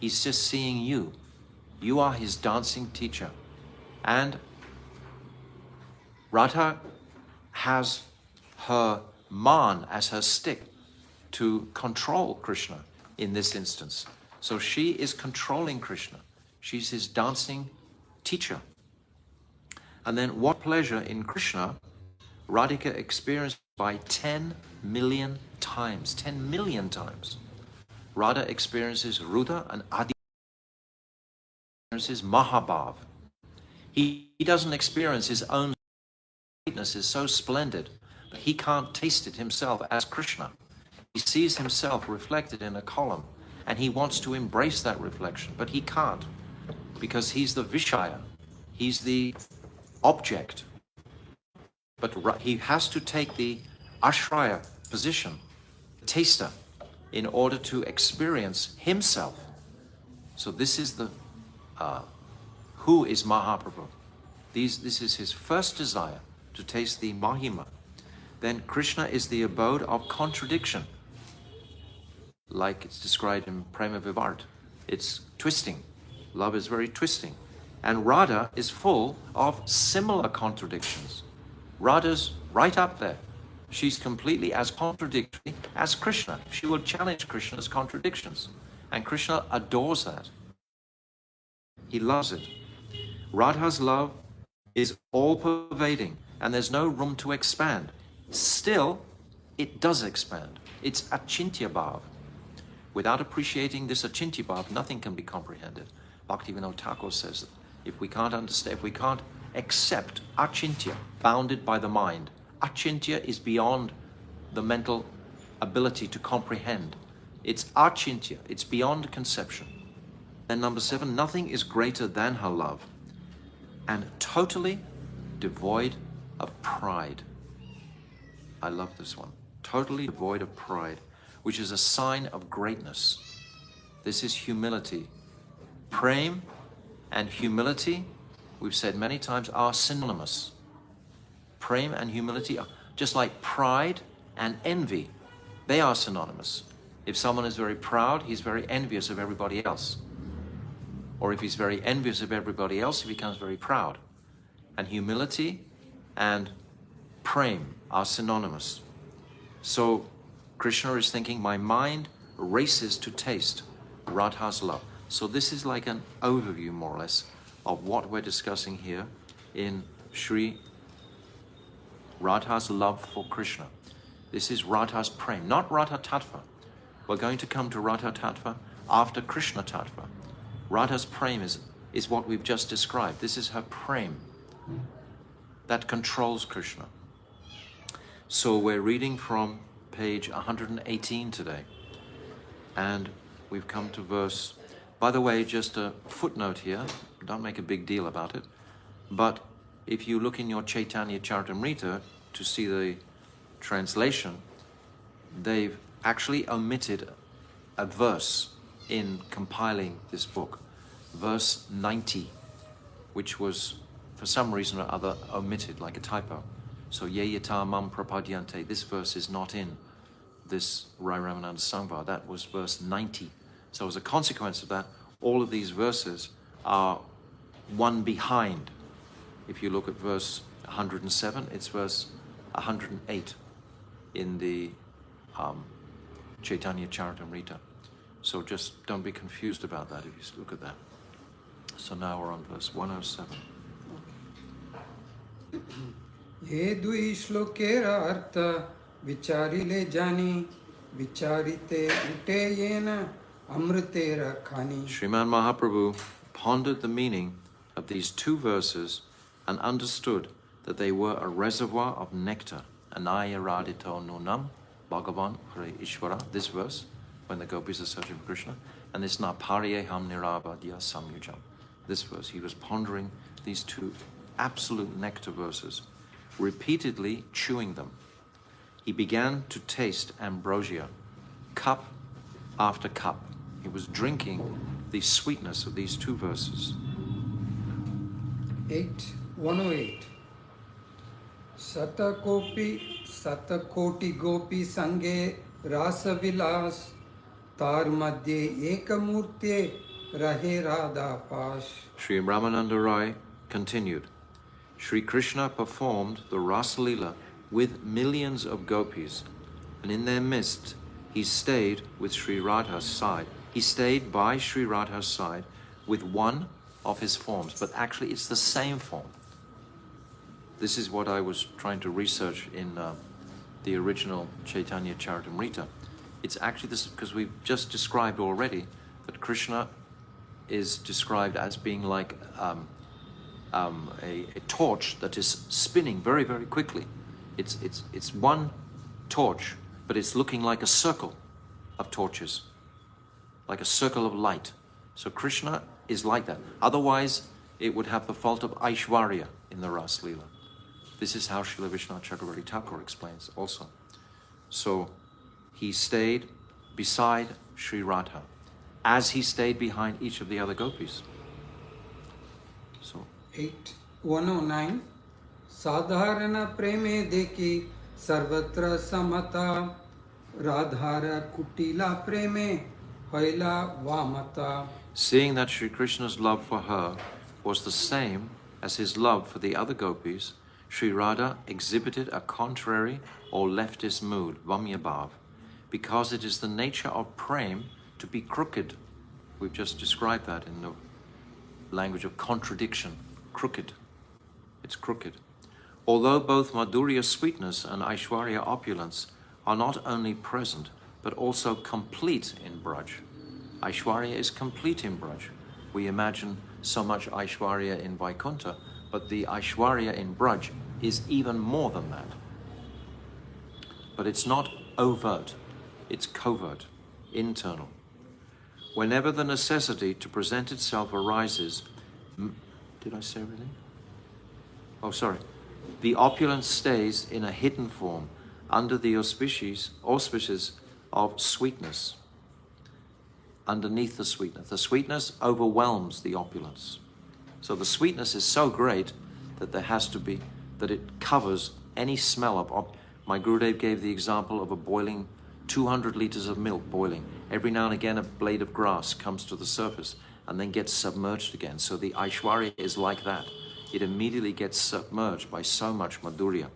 He's just seeing you. You are his dancing teacher. And Radha has her man as her stick to control Krishna in this instance. So she is controlling Krishna. She's his dancing teacher. And then what pleasure in Krishna Radhika experienced by 10 million times. 10 million times. Radha experiences Rudha and Adi experiences Mahabhav. He doesn't experience his own greatness is so splendid, but he can't taste it himself as Krishna. He sees himself reflected in a column, and he wants to embrace that reflection, but he can't, because he's the Vishaya, he's the object. But he has to take the Ashraya position, the taster, in order to experience himself. So this is the who is Mahaprabhu. This is his first desire, to taste the Mahima. Then Krishna is the abode of contradiction, like it's described in Prema Vivart. It's twisting. Love is very twisting. And Radha is full of similar contradictions. Radha's right up there. She's completely as contradictory as Krishna. She will challenge Krishna's contradictions. And Krishna adores that. He loves it. Radha's love is all-pervading, and there's no room to expand. Still, it does expand. It's achintya bhav. Without appreciating this achintya bhav, nothing can be comprehended. Bhaktivinoda Thakur says that if we can't understand, if we can't accept achintya, bounded by the mind, achintya is beyond the mental ability to comprehend. It's achintya, it's beyond conception. And number 7, nothing is greater than her love, and totally devoid of pride. I love this one. Totally devoid of pride, which is a sign of greatness. This is humility. Prem and humility, we've said many times, are synonymous. Prem and humility are just like pride and envy. They are synonymous. If someone is very proud, he's very envious of everybody else. Or if he's very envious of everybody else, he becomes very proud. And humility and prem are synonymous. So Krishna is thinking, my mind races to taste Radha's love. So this is like an overview, more or less, of what we're discussing here in Sri Radha's love for Krishna. This is Radha's prem, not Radha Tattva. We're going to come to Radha Tattva after Krishna Tattva. Radha's prem is what we've just described. This is her prem that controls Krishna. So we're reading from page 118 today. And we've come to verse... By the way, just a footnote here. Don't make a big deal about it. But if you look in your Chaitanya Charitamrita to see the translation, they've actually omitted a verse in compiling this book, verse 90, which was for some reason or other omitted, like a typo. So ye yata mam prapadyante, this verse is not in this Rai Ramananda Sangvar. That was verse 90. So as a consequence of that, all of these verses are one behind. If you look at verse 107, it's verse 108 in the Chaitanya Charitamrita. So just don't be confused about that if you look at that. So now we're on verse 107. Ye dui shlokera artha vicharile jani vicharite ute yena amritera khani. Sriman Mahaprabhu pondered the meaning of these two verses and understood that they were a reservoir of nectar. Anaya radito nunam Bhagavan Hare Ishvara, this verse, when the gopis are searching for Krishna, and this Naparyeham Nirabadya Samyujam, this verse. He was pondering these two absolute nectar verses, repeatedly chewing them. He began to taste ambrosia, cup after cup. He was drinking the sweetness of these two verses. 108. Satakoti gopi sange rasa vilas tar madhye ekamurtye rahe radha pash. Sri Ramananda Rai continued, Sri Krishna performed the Rasa Leela with millions of gopis, and in their midst he stayed with Sri Radha's side. He stayed by Sri Radha's side with one of his forms, but actually it's the same form. This is what I was trying to research in the original Chaitanya Charitamrita. It's actually this, because we've just described already that Krishna is described as being like a torch that is spinning very, very quickly. It's one torch, but it's looking like a circle of torches, like a circle of light. So Krishna is like that. Otherwise, it would have the fault of Aishwarya in the Ras Leela. This is how Srila Vishwanath Chakravarti Thakur explains also. So he stayed beside Sri Radha as he stayed behind each of the other gopis. So 109 Sadharana preme deki sarvatra samata Radhara kutila preme haila vamata. Seeing that Sri Krishna's love for her was the same as his love for the other gopis, Sri Radha exhibited a contrary or leftist mood, Vamyabhav, because it is the nature of prem to be crooked. We've just described that in the language of contradiction. Crooked. It's crooked. Although both Madhurya sweetness and Aishwarya opulence are not only present, but also complete in Braj. Aishwarya is complete in Braj. We imagine so much Aishwarya in Vaikuntha, but the Aishwarya in Braj is even more than that. But it's not overt, it's covert, internal. Whenever the necessity to present itself arises, did I say everything? Oh, sorry. The opulence stays in a hidden form under the auspices of sweetness. Underneath the sweetness. The sweetness overwhelms the opulence. So the sweetness is so great that there has to be, that it covers any smell of. My Gurudev gave the example of a boiling 200 liters of milk boiling. Every now and again a blade of grass comes to the surface and then gets submerged again. So the Aishwarya is like that. It immediately gets submerged by so much Madhurya.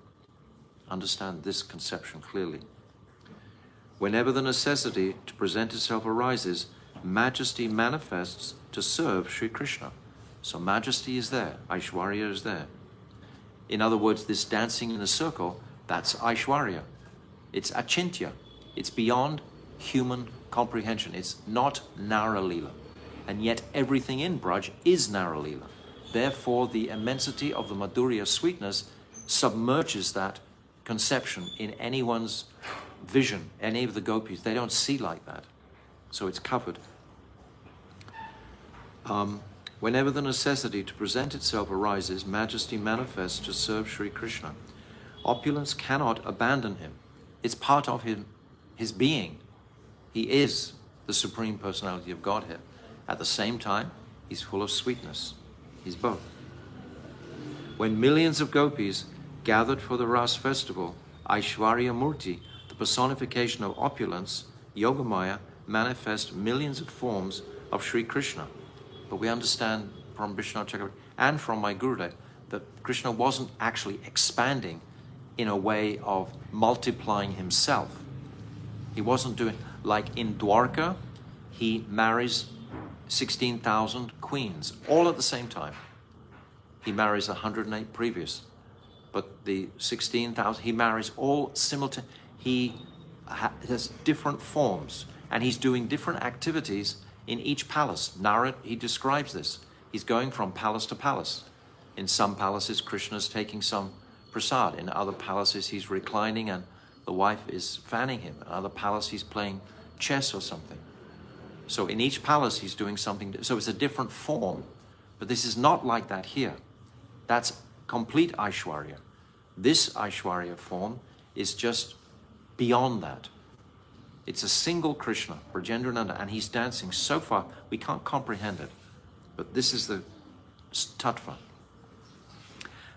Understand this conception clearly. Whenever the necessity to present itself arises, majesty manifests to serve Sri Krishna. So majesty is there, Aishwarya is there. In other words, this dancing in a circle, that's Aishwarya. It's achintya. It's beyond human comprehension. It's not Nara Leela. And yet everything in Braj is Nara Leela. Therefore, the immensity of the Madhurya sweetness submerges that conception in anyone's vision, any of the gopis. They don't see like that. So it's covered. Whenever the necessity to present itself arises, majesty manifests to serve Sri Krishna. Opulence cannot abandon him. It's part of his being. He is the Supreme Personality of Godhead. At the same time, he's full of sweetness. He's both. When millions of gopis gathered for the Ras festival, Aishwarya Murti, the personification of opulence, Yogamaya, manifest millions of forms of Sri Krishna. But we understand from Vishwanath Chakravarti and from my Gurudev that Krishna wasn't actually expanding in a way of multiplying himself. He wasn't doing, like in Dwarka, he marries 16,000 queens, all at the same time. He marries 108 previous, but the 16,000, he marries all simultaneously. He has different forms, and he's doing different activities in each palace. Narad, he describes this. He's going from palace to palace. In some palaces, Krishna's taking some prasad. In other palaces, he's reclining and the wife is fanning him. In other palaces, he's playing chess or something. So in each palace, he's doing something. So it's a different form. But this is not like that here. That's complete Aishwarya. This Aishwarya form is just beyond that. It's a single Krishna, Brajendrananda, and he's dancing so far, we can't comprehend it. But this is the tattva.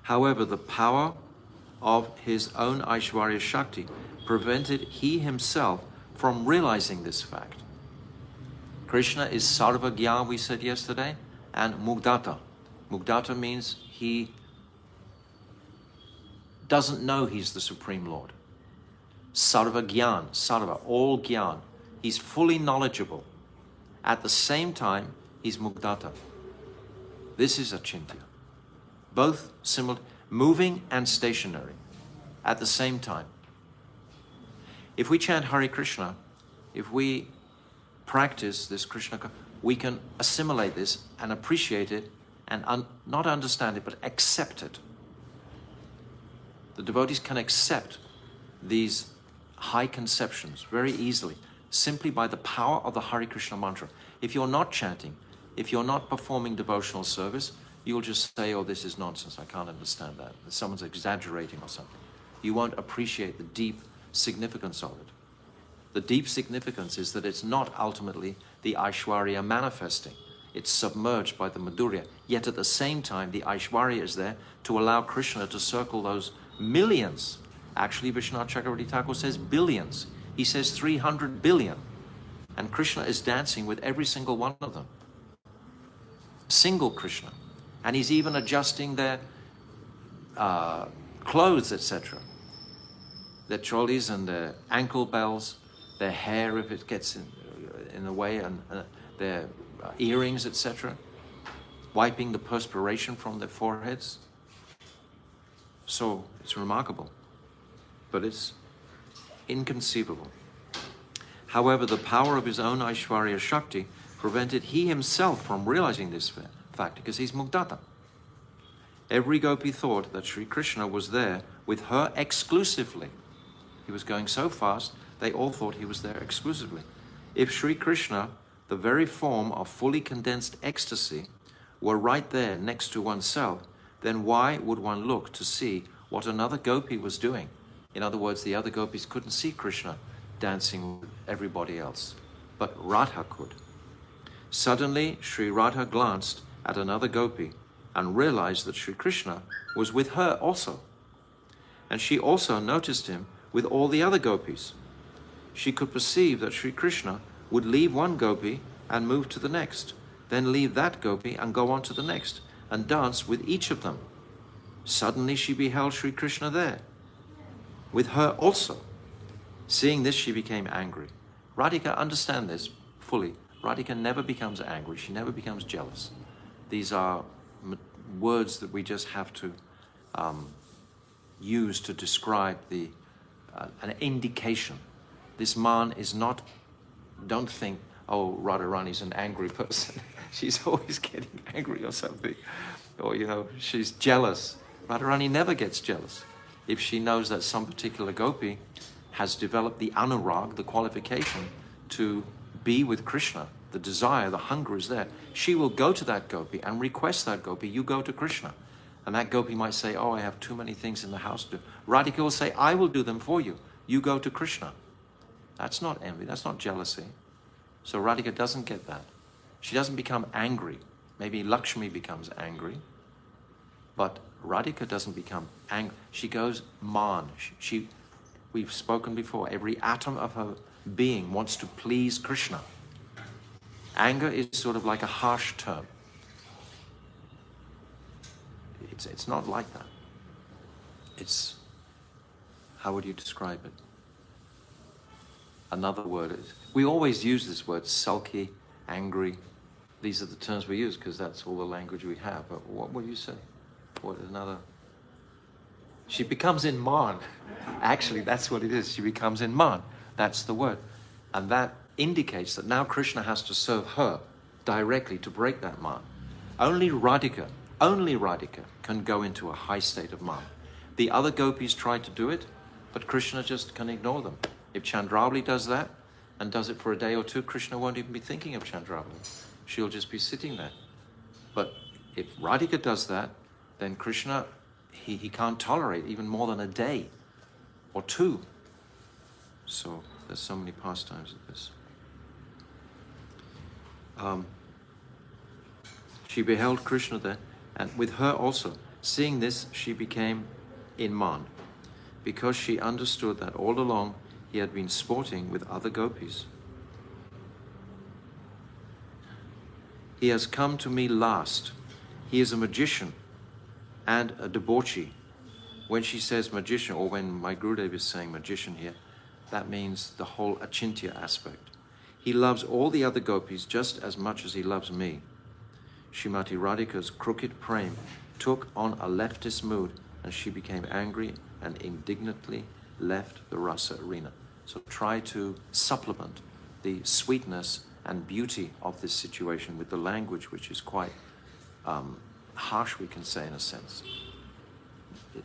However, the power of his own Aishwarya Shakti prevented he himself from realizing this fact. Krishna is Sarvagya, we said yesterday, and Mugdata. Mugdata means he doesn't know he's the Supreme Lord. Sarva Gyan, Sarva, all Gyan. He's fully knowledgeable. At the same time, he's Mugdata. This is Achintya. Both moving and stationary at the same time. If we chant Hare Krishna, if we practice this Krishna, we can assimilate this and appreciate it and not understand it, but accept it. The devotees can accept these high conceptions very easily, simply by the power of the Hare Krishna mantra. If you're not chanting, if you're not performing devotional service, you'll just say, oh, this is nonsense, I can't understand that. Someone's exaggerating or something. You won't appreciate the deep significance of it. The deep significance is that it's not ultimately the Aishwarya manifesting. It's submerged by the Madhurya. Yet at the same time, the Aishwarya is there to allow Krishna to circle those millions. Actually, Vishwanath Chakravarti Thakur says billions. He says 300 billion. And Krishna is dancing with every single one of them. Single Krishna. And he's even adjusting their clothes, etc. Their trolleys and their ankle bells, their hair if it gets in the way, and their earrings, etc. Wiping the perspiration from their foreheads. So it's remarkable, but it's inconceivable. However, the power of his own Aishwarya Shakti prevented he himself from realizing this fact, because he's Mugdata. Every gopi thought that Sri Krishna was there with her exclusively. He was going so fast, they all thought he was there exclusively. If Sri Krishna, the very form of fully condensed ecstasy, were right there next to oneself, then why would one look to see what another gopi was doing? In other words, the other gopis couldn't see Krishna dancing with everybody else, but Radha could. Suddenly, Sri Radha glanced at another gopi and realized that Sri Krishna was with her also. And she also noticed him with all the other gopis. She could perceive that Sri Krishna would leave one gopi and move to the next, then leave that gopi and go on to the next, and dance with each of them. Suddenly she beheld Sri Krishna there, with her also. Seeing this, she became angry. Radhika, understand this fully. Radhika never becomes angry. She never becomes jealous. These are words that we just have to use to describe an indication. This man is not, don't think, oh, Radharani's an angry person. She's always getting angry or something. Or, she's jealous. Radharani never gets jealous. If she knows that some particular gopi has developed the anurag, the qualification to be with Krishna, the desire, the hunger is there, she will go to that gopi and request that gopi, you go to Krishna. And that gopi might say, oh, I have too many things in the house to do. Radhika will say, I will do them for you. You go to Krishna. That's not envy, that's not jealousy. So Radhika doesn't get that. She doesn't become angry. Maybe Lakshmi becomes angry, but Radhika doesn't become angry. She goes man. We've spoken before, every atom of her being wants to please Krishna. Anger is sort of like a harsh term. It's not like that. It's, how would you describe it? Another word is, we always use this word, sulky, angry. These are the terms we use because that's all the language we have. But what would you say? What another? She becomes in man. Actually, that's what it is. She becomes in man. That's the word. And that indicates that now Krishna has to serve her directly to break that man. Only Radhika can go into a high state of man. The other gopis try to do it, but Krishna just can ignore them. If Chandravali does that and does it for a day or two, Krishna won't even be thinking of Chandravali. She'll just be sitting there. But if Radhika does that, then Krishna, he can't tolerate even more than a day or two. So there's so many pastimes of this. She beheld Krishna there, and with her also. Seeing this, she became in man, because she understood that all along he had been sporting with other gopis. He has come to me last. He is a magician and a debauchee. When she says magician, or when my Gurudev is saying magician here, That means the whole achintya aspect. He loves all the other gopis just as much as he loves me. Srimati Radhika's crooked prem took on a leftist mood, and she became angry and indignantly left the rasa arena. So try to supplement the sweetness and beauty of this situation with the language, which is quite harsh, we can say, in a sense.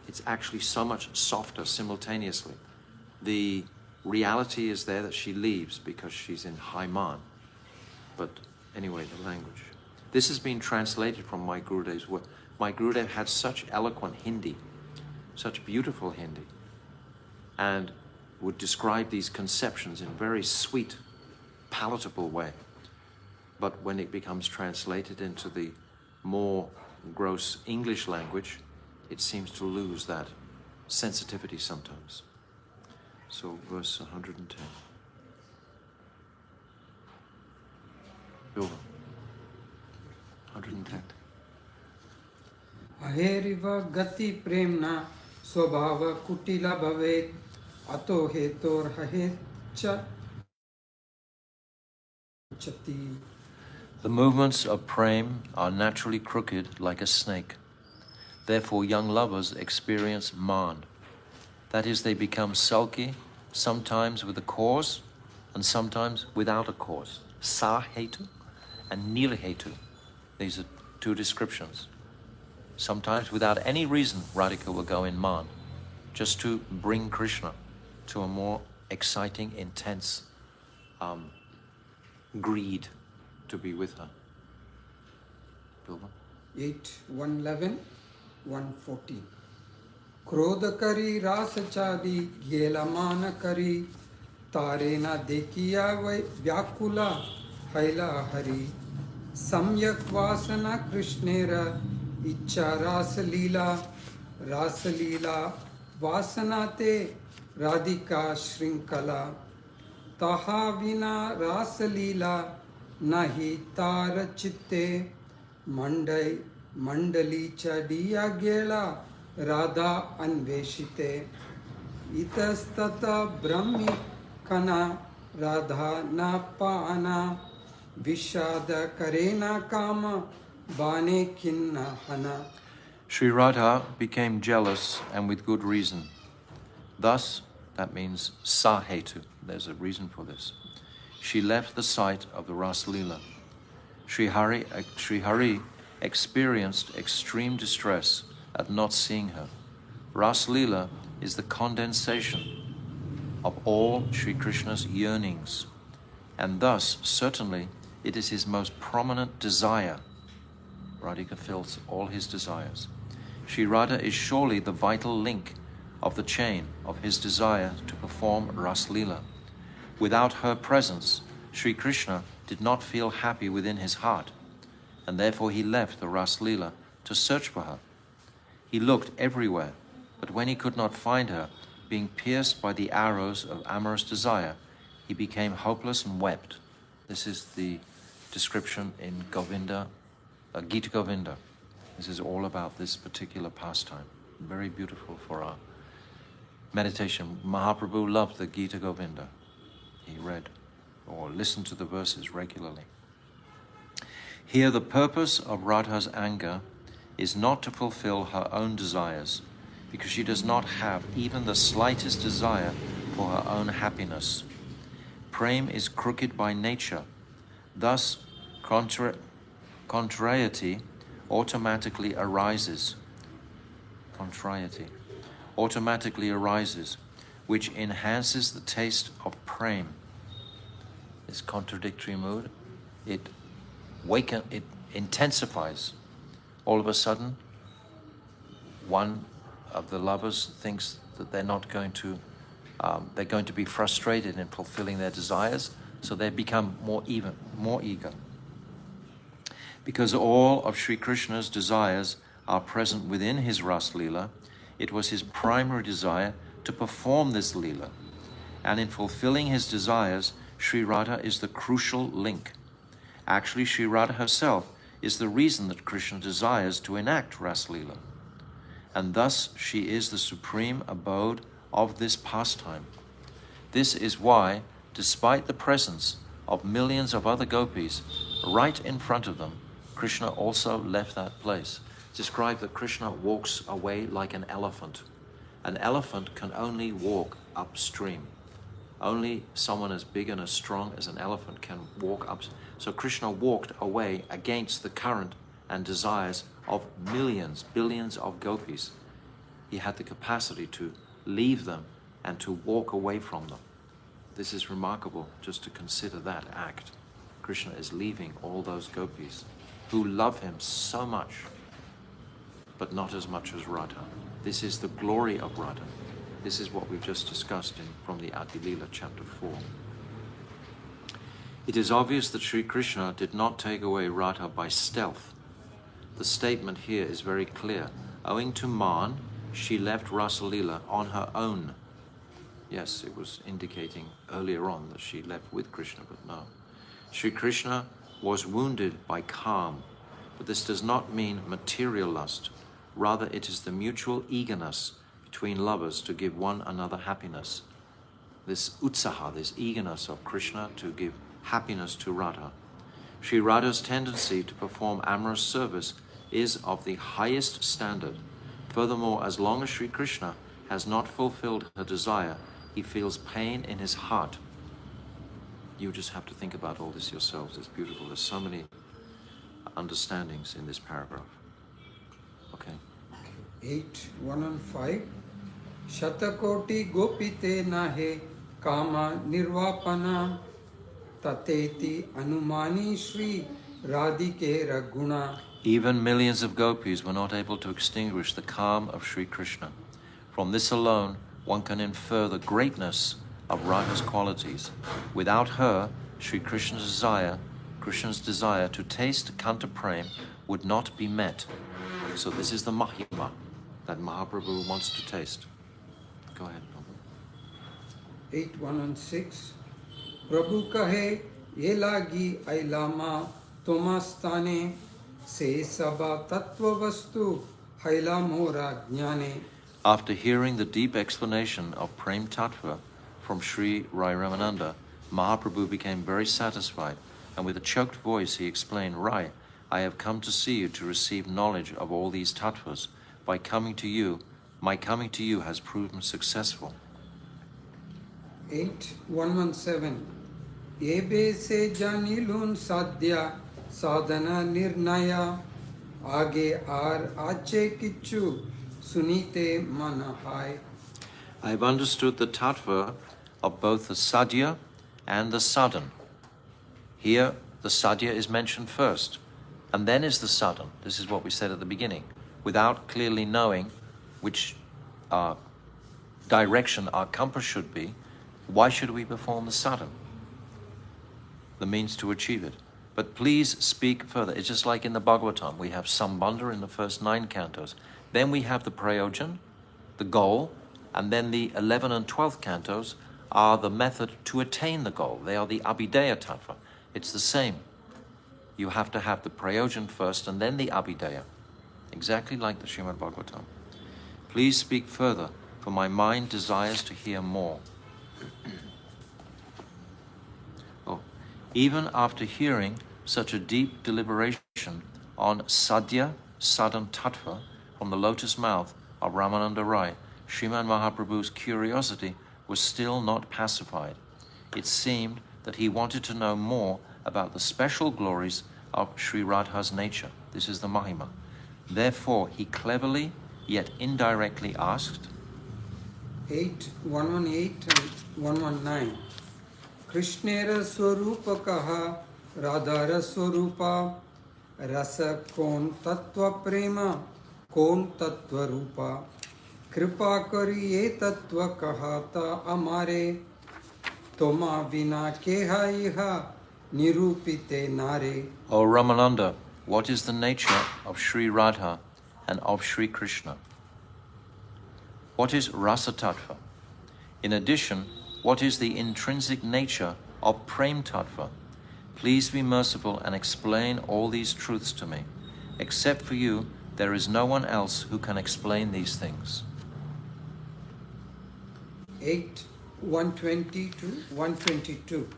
It's actually so much softer simultaneously. The reality is there that she leaves because she's in high man. But anyway, the language. This has been translated from my Gurudev's work. My Gurudev had such eloquent Hindi, such beautiful Hindi, and would describe these conceptions in a very sweet, palatable way. But when it becomes translated into the more gross English language, it seems to lose that sensitivity sometimes. So verse 110. Over. 110. Aheriva gati premna swabhava kutila bhavet ato hetor hahetcha chati. The movements of prem are naturally crooked like a snake. Therefore young lovers experience man. That is, they become sulky, sometimes with a cause and sometimes without a cause. Sa-hetu and nil-hetu. These are two descriptions. Sometimes without any reason, Radhika will go in man, just to bring Krishna to a more exciting, intense greed to be with her. Bilba? 8, 111, 114. Krodha kari rasa chadi gyela mana kari tarena dekiya vai vyakula haila hari samyak vasana krishnera ichcha rasa lila vasanate radhika shrinkala taha vina rasa lila nahi tar chitte mandali chadiya gela Radha anveshite itastata brahmi kana Radha na paana vishada karena kama bane kinna hana. Sri Radha became jealous, and with good reason. Thus, that means sa-hetu, there's a reason for this. She left the site of the Ras Leela. Sri Hari experienced extreme distress at not seeing her. Ras Leela is the condensation of all Sri Krishna's yearnings, and thus, certainly, it is his most prominent desire. Radhika fills all his desires. Sri Radha is surely the vital link of the chain of his desire to perform Ras Leela. Without her presence, Sri Krishna did not feel happy within his heart, and therefore he left the Ras Leela to search for her. He looked everywhere, but when he could not find her, being pierced by the arrows of amorous desire, he became hopeless and wept. This is the description in Govinda, Gita Govinda. This is all about this particular pastime. Very beautiful for our meditation. Mahaprabhu loved the Gita Govinda. He read or listened to the verses regularly. Here the purpose of Radha's anger is not to fulfill her own desires, because she does not have even the slightest desire for her own happiness. Prem is crooked by nature. Thus, contrariety automatically arises. Which enhances the taste of prem. This contradictory mood, it intensifies. All of a sudden, one of the lovers thinks that they're going to be frustrated in fulfilling their desires, so they become more eager. Because all of Sri Krishna's desires are present within his Ras Leela, it was his primary desire to perform this Leela. And in fulfilling his desires, Sri Radha is the crucial link. Actually, Sri Radha herself is the reason that Krishna desires to enact Ras Leela. And thus she is the supreme abode of this pastime. This is why, despite the presence of millions of other gopis right in front of them, Krishna also left that place. Describe that Krishna walks away like an elephant. An elephant can only walk upstream. Only someone as big and as strong as an elephant can walk up. So Krishna walked away against the current and desires of millions, billions of gopis. He had the capacity to leave them and to walk away from them. This is remarkable just to consider that act. Krishna is leaving all those gopis who love him so much, but not as much as Radha. This is the glory of Radha. This is what we've just discussed from the Adi Leela, chapter 4. It is obvious that Sri Krishna did not take away Radha by stealth. The statement here is very clear. Owing to Man, she left Rasa Leela on her own. Yes, it was indicating earlier on that she left with Krishna, but no. Sri Krishna was wounded by Kam, but this does not mean material lust. Rather, it is the mutual eagerness between lovers to give one another happiness. This utsaha, this eagerness of Krishna to give happiness to Radha. Sri Radha's tendency to perform amorous service is of the highest standard. Furthermore, as long as Sri Krishna has not fulfilled her desire, he feels pain in his heart. You just have to think about all this yourselves. It's beautiful. There's so many understandings in this paragraph. Okay. 8, 1 and 5. Shatakoti gopite nahe kama nirvapana tateti anumani Shri Radhike raguna. Even millions of gopis were not able to extinguish the calm of Sri Krishna. From this alone, one can infer the greatness of Radha's qualities. Without her, Sri Krishna's desire to taste Kanta Prem would not be met. So this is the Mahima that Mahaprabhu wants to taste. Go ahead, Prabhu. 8, 1 and 6. Prabhu kahe ye lagi ailama tomastane se sabha tattva vastu haila mora jnane. After hearing the deep explanation of Prem Tattva from Sri Rai Ramananda, Mahaprabhu became very satisfied, and with a choked voice he explained, Rai, I have come to see you to receive knowledge of all these tattvas. My coming to you has proven successful. 8, 117. Ebe se janilun sadhya sadhana nirnaya age ar ache kichu sunite manahai. I have understood the tattva of both the sadhya and the sadhan. Here, the sadhya is mentioned first, and then is the sadhan. This is what we said at the beginning. Without clearly knowing which direction our compass should be, why should we perform the sadhan? The means to achieve it. But please speak further. It's just like in the Bhagavatam. We have Sambandha in the first 9 cantos. Then we have the Prayojan, the goal, and then the 11th and 12th cantos are the method to attain the goal. They are the Abhideya Tattva. It's the same. You have to have the Prayojan first and then the Abhideya. Exactly like the Srimad Bhagavatam. Please speak further, for my mind desires to hear more. Even after hearing such a deep deliberation on Sadhya, Sadhan Tattva from the lotus mouth of Ramananda Rai, Sriman Mahaprabhu's curiosity was still not pacified. It seemed that he wanted to know more about the special glories of Sri Radha's nature. This is the Mahima. Therefore, he cleverly yet indirectly asked, 8, 118 and 119. Krishnera Swarupa kaha Radhara Swarupa Rasa kon tattva prema kon tattva rupa Kripa kari ye tattva kahata amare Toma vina keha iha nirupite nare. O Ramananda, what is the nature of Sri Radha and of Sri Krishna? What is Rasa Tattva? In addition, what is the intrinsic nature of Prem Tattva? Please be merciful and explain all these truths to me. Except for you, there is no one else who can explain these things. 8, 120 to 122.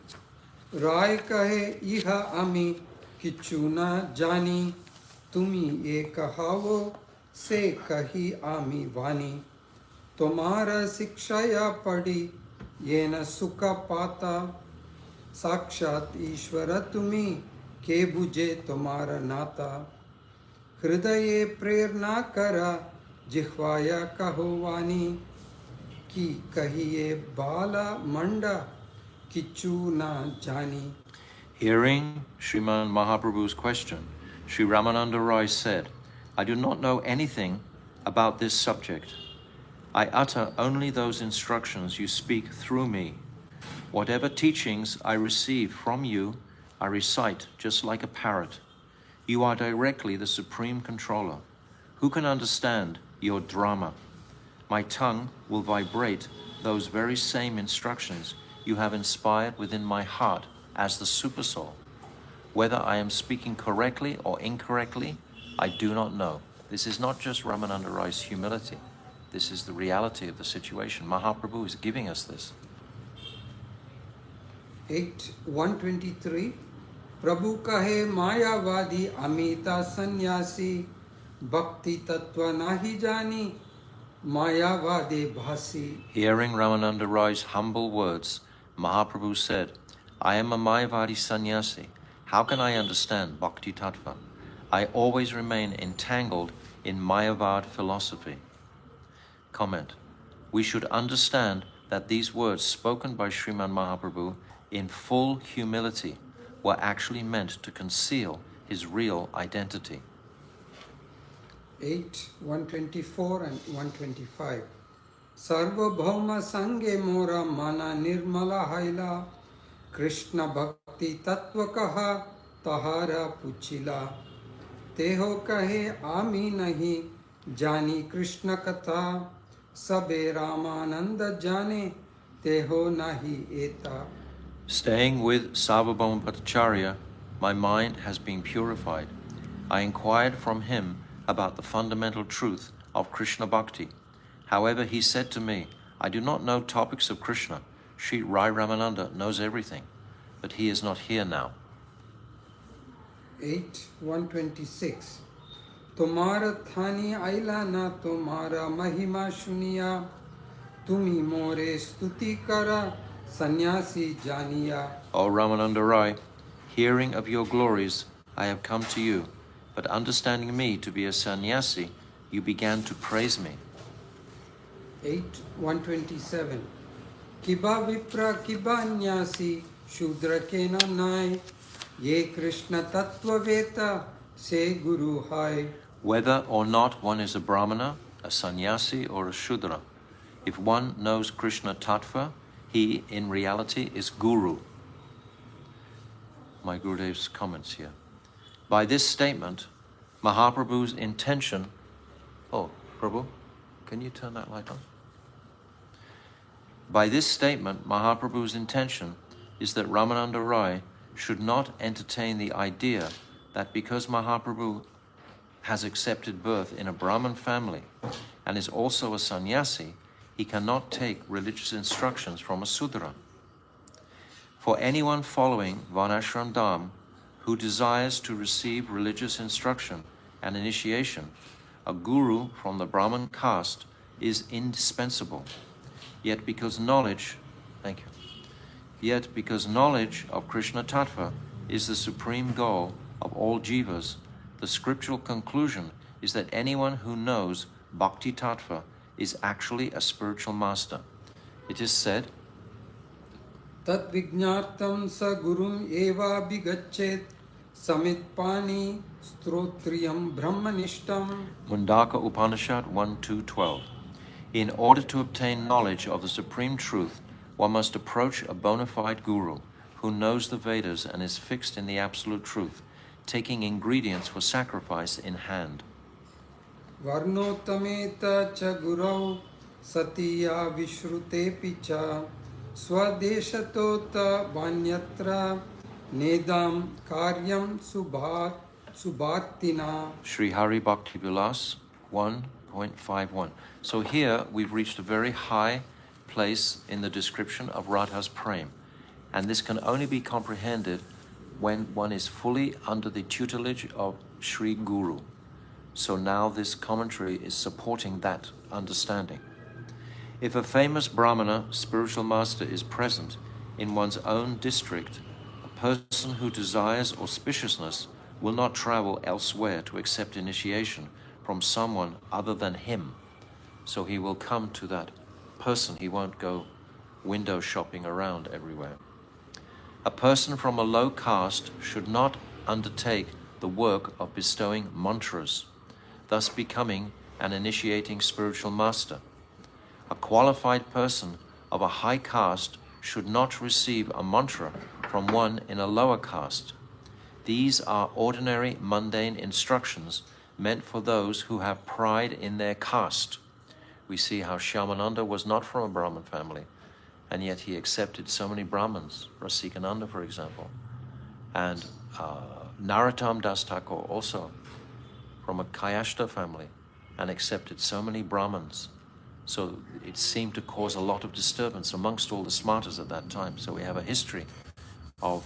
Rai kahe iha ami kichu na jani, tumi ye kahavo se kahi ami vani. Tomara sikshaya padi yena sukha pata, sakshat ishvara tumi ke buje tomara nata. Hridaye prerna kara jihvaya kaho vani, ki kahiye bala manda kichu na jani. Hearing Sriman Mahaprabhu's question, Sri Ramananda Rai said, I do not know anything about this subject. I utter only those instructions you speak through me. Whatever teachings I receive from you, I recite just like a parrot. You are directly the Supreme Controller. Who can understand your drama? My tongue will vibrate those very same instructions you have inspired within my heart as the Supersoul. Whether I am speaking correctly or incorrectly, I do not know. This is not just Ramananda Rai's humility. This is the reality of the situation. Mahaprabhu is giving us this. 123. Prabhu kahe mayavadi amita sannyasi, bhakti tattva nahi jani, mayavade bhasi. Hearing Ramananda Rai's humble words, Mahaprabhu said, I am a Mayavadi sannyasi. How can I understand Bhakti Tattva? I always remain entangled in Mayavad philosophy. Comment. We should understand that these words spoken by Sriman Mahaprabhu in full humility were actually meant to conceal his real identity. 124 and 125. Sarva bhauma sange mora mana nirmala haila, Krishna bhakti tattva kaha tahara puchila. Teho kahe ami nahi jani Krishna katha, sabe Ramananda jane teho nahi eta. Staying with Sarvabhauma Bhattacharya, my mind has been purified. I inquired from him about the fundamental truth of Krishna Bhakti. However, he said to me, I do not know topics of Krishna. Sri Rai Ramananda knows everything, but he is not here now. 126. Tumara thani aila na tumara mahima shuniya, tumi more stuti kara sannyasi janiya. O Ramananda Rai, hearing of your glories, I have come to you, but understanding me to be a sannyasi, you began to praise me. 127. Kiba vipra kiba nyasi shudra kena nai, ye Krishna tattva veta se guru hai. Whether or not one is a brahmana, a sannyasi, or a shudra, if one knows Krishna tattva, he in reality is guru. My Gurudev's comments here. By this statement, Mahaprabhu's intention... Oh, Prabhu, can you turn that light on? By this statement, Mahaprabhu's intention is that Ramananda Rai should not entertain the idea that because Mahaprabhu has accepted birth in a Brahmin family and is also a sannyasi, he cannot take religious instructions from a Sudra. For anyone following Varnashram Dham who desires to receive religious instruction and initiation, a guru from the Brahmin caste is indispensable. Yet because knowledge of Krishna Tattva is the supreme goal of all jivas, the scriptural conclusion is that anyone who knows Bhakti Tattva is actually a spiritual master. It is said, Tat vijñartam sa gurum eva bigachet samitpani strotriyam brahmanishtam. Mundaka Upanishad 1.2.12. In order to obtain knowledge of the supreme truth, one must approach a bona fide guru who knows the Vedas and is fixed in the absolute truth, taking ingredients for sacrifice in hand. Varnotameta cha gurau satiya vishrute picha swadeshatota vanyatra nedam karyam subhartina. Sri Hari Bhakti Vilas 1.51. So here we've reached a very high place in the description of Radha's prem, and this can only be comprehended when one is fully under the tutelage of Sri Guru. So now this commentary is supporting that understanding. If a famous Brahmana spiritual master is present in one's own district, a person who desires auspiciousness will not travel elsewhere to accept initiation from someone other than him. So he will come to that person. He won't go window shopping around everywhere. A person from a low caste should not undertake the work of bestowing mantras, thus becoming an initiating spiritual master. A qualified person of a high caste should not receive a mantra from one in a lower caste. These are ordinary mundane instructions meant for those who have pride in their caste. We see how Shyamananda was not from a Brahmin family, and yet he accepted so many Brahmins, Rasikananda for example, and Narottam Das Thakur also from a Kayashta family, and accepted so many Brahmins. So it seemed to cause a lot of disturbance amongst all the smartas at that time. So we have a history of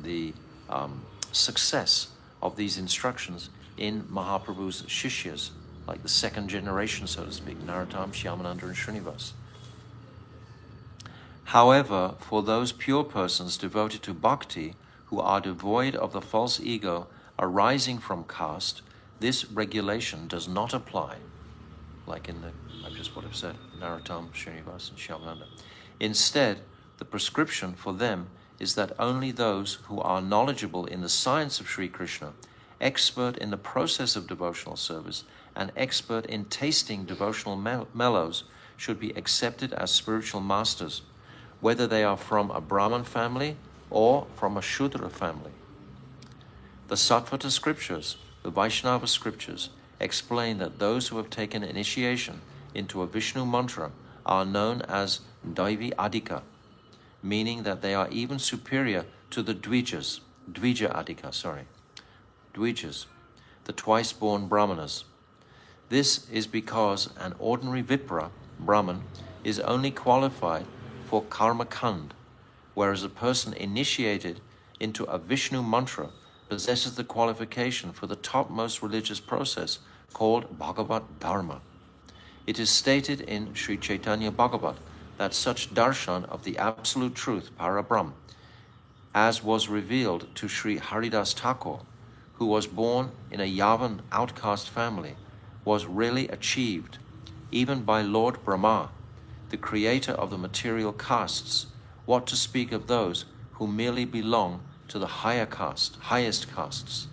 the success of these instructions in Mahaprabhu's Shishyas, like the second generation, so to speak, Narottam, Shyamananda, and Srinivas. However, for those pure persons devoted to bhakti, who are devoid of the false ego arising from caste, this regulation does not apply, like in the, I just would have said, Narottam, Srinivas, and Shyamananda. Instead, the prescription for them is that only those who are knowledgeable in the science of Sri Krishna, expert in the process of devotional service, and expert in tasting devotional mellows should be accepted as spiritual masters, whether they are from a Brahmin family or from a Shudra family. The Sattvata scriptures, the Vaishnava scriptures, explain that those who have taken initiation into a Vishnu mantra are known as Daivi Adhika, meaning that they are even superior to the Dvijas, the twice-born Brahmanas. This is because an ordinary Vipra, Brahman, is only qualified for Karma Kand, whereas a person initiated into a Vishnu mantra possesses the qualification for the topmost religious process called Bhagavat Dharma. It is stated in Sri Chaitanya Bhagavat that such darshan of the absolute truth, Parabrahm, as was revealed to Sri Haridas Thakur, who was born in a Yavan outcast family, was really achieved even by Lord Brahma, the creator of the material castes, what to speak of those who merely belong to the highest castes.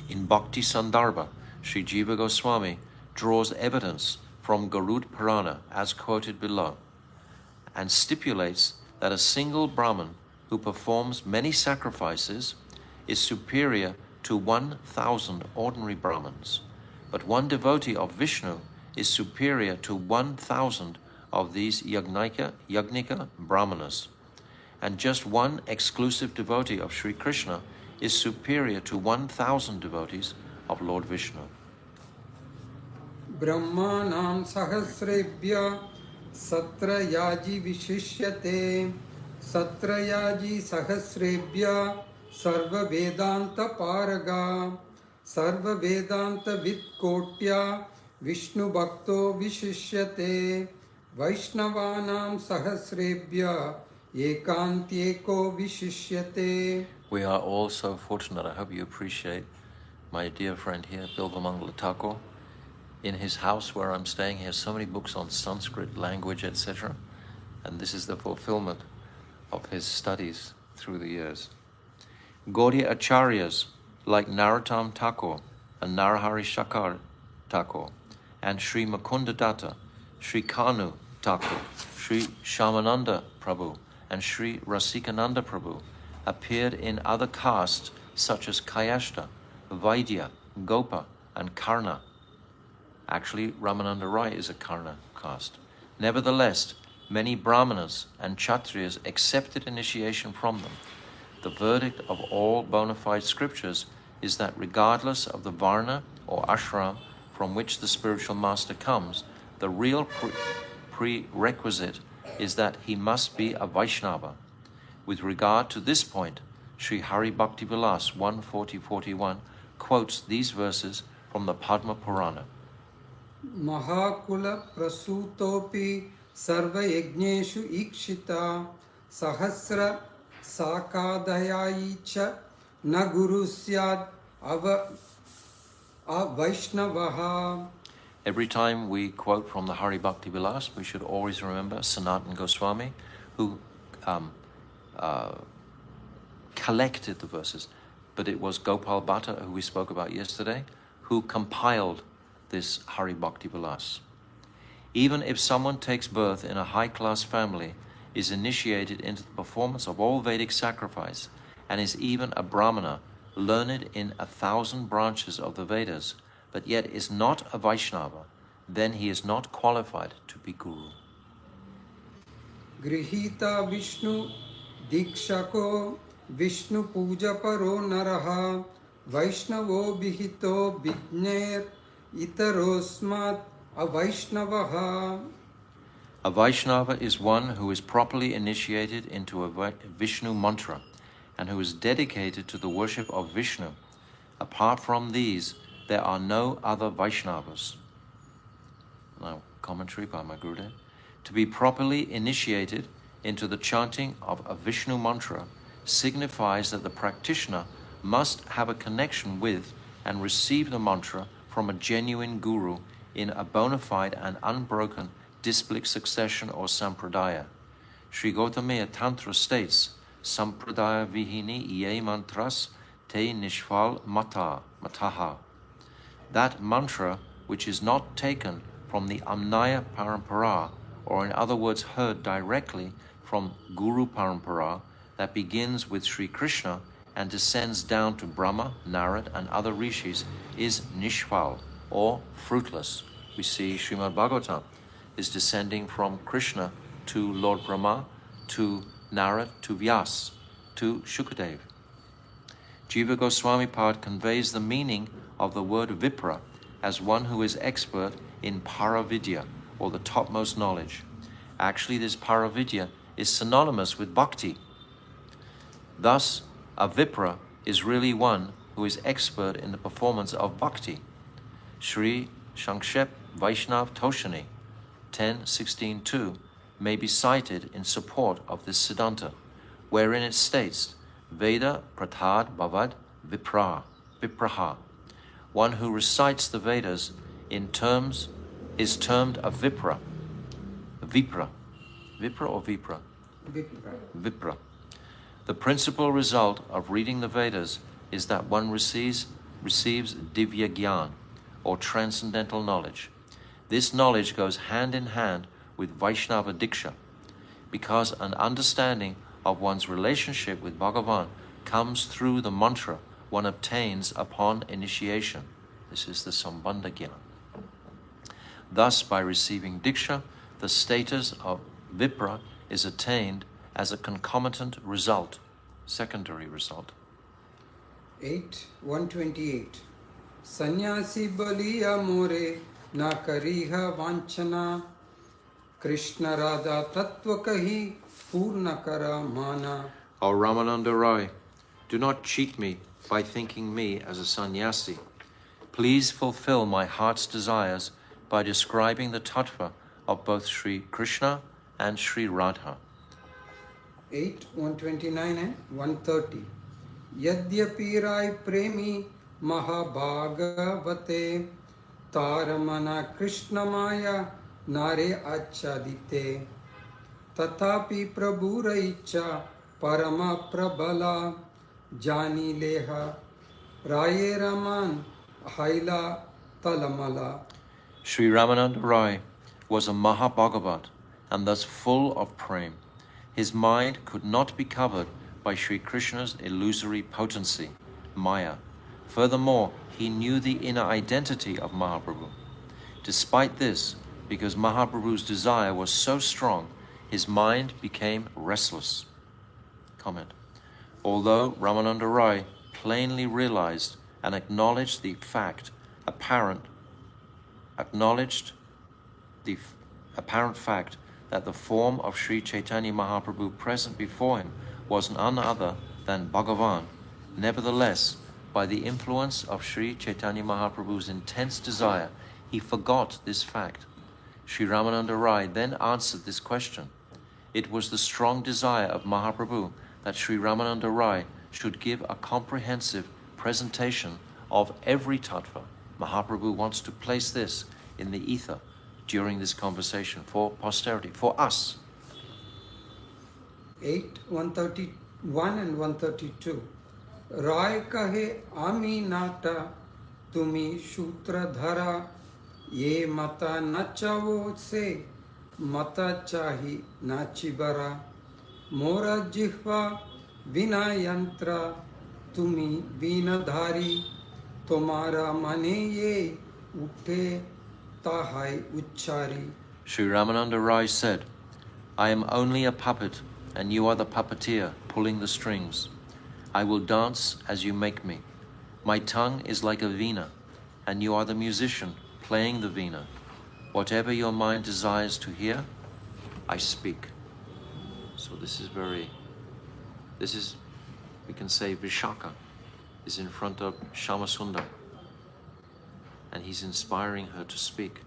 In Bhakti Sandarbha, Sri Jiva Goswami draws evidence from Garud Purana as quoted below, and stipulates that a single Brahman who performs many sacrifices is superior to 1,000 ordinary Brahmins, but one devotee of Vishnu is superior to 1,000 of these Yagnika Brahmanas, and just one exclusive devotee of Sri Krishna is superior to 1,000 devotees of Lord Vishnu. Brahmanam sahasrebhya satrayaji vishishyate satrayaji sahasrebhya sarva vedanta paraga sarva vedanta vitkotya Vishnu bhakto vishishyate Vaishnavanam sahasrebhya ekantyeko vishishyate. We are all so fortunate. I hope you appreciate my dear friend here, Bilvamangala Thakur. In his house where I'm staying, he has so many books on Sanskrit language, etc. And this is the fulfillment of his studies through the years. Gaudiya Acharyas like Narottam Thakur and Narahari Shakar Thakur and Sri Mukunda Datta, Sri Kanu Thakur, Sri Shamananda Prabhu and Sri Rasikananda Prabhu appeared in other castes such as Kayashta, Vaidya, Gopa and Karna. Actually, Ramananda Rai is a Karna caste. Nevertheless, many Brahmanas and Kshatriyas accepted initiation from them. The verdict of all bona fide scriptures is that regardless of the Varna or Ashram from which the spiritual master comes, the real prerequisite is that he must be a Vaishnava. With regard to this point, Sri Hari Bhakti Vilas 140-41 quotes these verses from the Padma Purana. Mahakula prasutopi sarva yajneshu ikshita sahasra sakadayaicha na guru syad avaishnavaha. Every time we quote from the Hari Bhakti Vilas, we should always remember Sanatana Goswami, who collected the verses, but it was Gopal Bhatta, who we spoke about yesterday, who compiled this Hari Bhakti Vilas. Even if someone takes birth in a high-class family, is initiated into the performance of all Vedic sacrifice, and is even a Brahmana, learned in 1,000 branches of the Vedas, but yet is not a Vaishnava, then he is not qualified to be Guru. Grihita Vishnu Dikshako Vishnu Puja Paro Naraha Vaishnavo Bihito Bigner Itarosmat Avaishnavaha. A Vaishnava is one who is properly initiated into a Vishnu mantra and who is dedicated to the worship of Vishnu. Apart from these, there are no other Vaishnavas. Now, commentary by my Gurudev. To be properly initiated into the chanting of a Vishnu mantra signifies that the practitioner must have a connection with and receive the mantra from a genuine guru in a bona fide and unbroken disciplic succession or sampradaya. Sri Gautamaya Tantra states, Sampradaya vihini iye mantras te nishval mataha. That mantra which is not taken from the Amnaya Parampara, or in other words heard directly from Guru Parampara, that begins with Sri Krishna and descends down to Brahma, Narad and other rishis, is nishval, or fruitless. We see Srimad Bhagavatam is descending from Krishna to Lord Brahma, to Narad, to Vyas, to Shukadev. Jiva Goswami Pad conveys the meaning of the word Vipra as one who is expert in Paravidya, or the topmost knowledge. Actually, this Paravidya is synonymous with Bhakti. Thus, a Vipra is really one who is expert in the performance of Bhakti. Sri Shankshep Vaishnav Toshani 10.16.2 may be cited in support of this Siddhanta, wherein it states, Veda Pratad Bhavad Vipraha. One who recites the Vedas in terms is termed a Vipra. Vipra. Vipra or Vipra? Vipra. Vipra. The principal result of reading the Vedas is that one receives Divya Gyan, or transcendental knowledge. This knowledge goes hand in hand with Vaishnava Diksha, because an understanding of one's relationship with Bhagavan comes through the mantra one obtains upon initiation. This is the Sambandha Gyan. Thus, by receiving Diksha, the status of Vipra is attained as a concomitant result, secondary result. 128. Sannyasi baliya more na kariha vanchana Krishna Radha tattva kahi purna kara mana. O Ramananda Rai, do not cheat me by thinking me as a sannyasi. Please fulfill my heart's desires by describing the tattva of both Sri Krishna and Sri Radha. 129 and 130. Yadyapi Rai premi mahabhagavate taramana Krishna maya nare achadite tatapi prabhura icha parama prabala jani leha raye raman haila talamala. Sri Ramananda Rai was a Mahabhagavat and thus full of prema. His mind could not be covered by Sri Krishna's illusory potency, Maya. Furthermore, he knew the inner identity of Mahaprabhu. Despite this, because Mahaprabhu's desire was so strong, his mind became restless. Comment. Although Ramananda Rai plainly realized and acknowledged the apparent fact that the form of Sri Chaitanya Mahaprabhu present before him was none other than Bhagavan. Nevertheless, by the influence of Sri Chaitanya Mahaprabhu's intense desire, he forgot this fact. Sri Ramananda Rai then answered this question. It was the strong desire of Mahaprabhu that Sri Ramananda Rai should give a comprehensive presentation of every tattva. Mahaprabhu wants to place this in the ether during this conversation for posterity, for us. 8, 131 and 132. Rai kahe ami nata tumi shutradhara ye mata nachavo se mata chahi nachibara mora jihva vina yantra tumi vinadhari tomara mane ye utte tahai uchari. Sri Ramananda Rai said, I am only a puppet and you are the puppeteer pulling the strings. I will dance as you make me. My tongue is like a veena, and you are the musician playing the veena. Whatever your mind desires to hear, I speak. So this is, we can say Vishaka is in front of Shamasundar, and he's inspiring her to speak.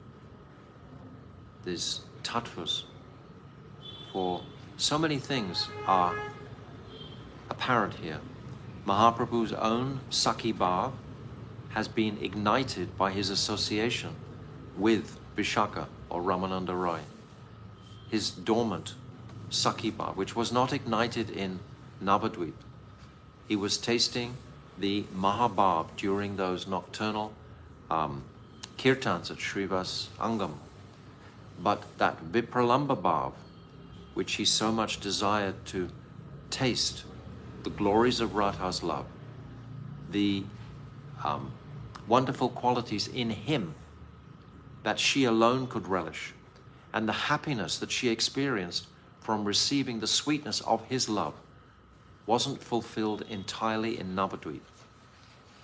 These tattvas, for so many things are apparent here. Mahaprabhu's own Sakhi Bhav has been ignited by his association with Vishaka or Ramananda Rai. His dormant Sakhi Bhav, which was not ignited in Navadvip. He was tasting the Mahabhav during those nocturnal kirtans at Srivas Angam. But that Vipralamba Bhav, which he so much desired to taste, the glories of Radha's love, the wonderful qualities in him that she alone could relish, and the happiness that she experienced from receiving the sweetness of his love, wasn't fulfilled entirely in Navadvip.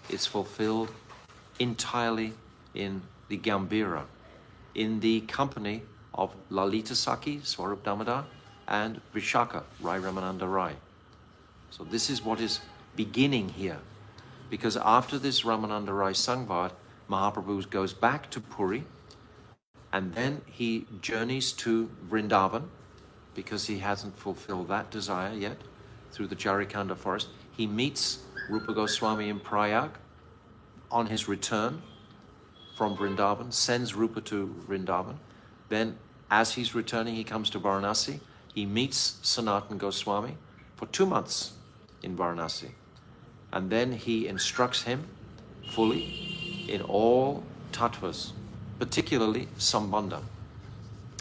It's fulfilled entirely in the Gambhira, in the company of Lalita Sakhi, Swarup Damodar, and Vishaka, Rai Ramananda Rai. So this is what is beginning here. Because after this Ramananda Rai Sangvad, Mahaprabhu goes back to Puri, and then he journeys to Vrindavan, because he hasn't fulfilled that desire yet, through the Jarikanda forest. He meets Rupa Goswami in Prayag on his return from Vrindavan, sends Rupa to Vrindavan. Then, as he's returning, he comes to Varanasi. He meets Sanatan Goswami for 2 months in Varanasi. And then he instructs him fully in all tattvas, particularly Sambandha.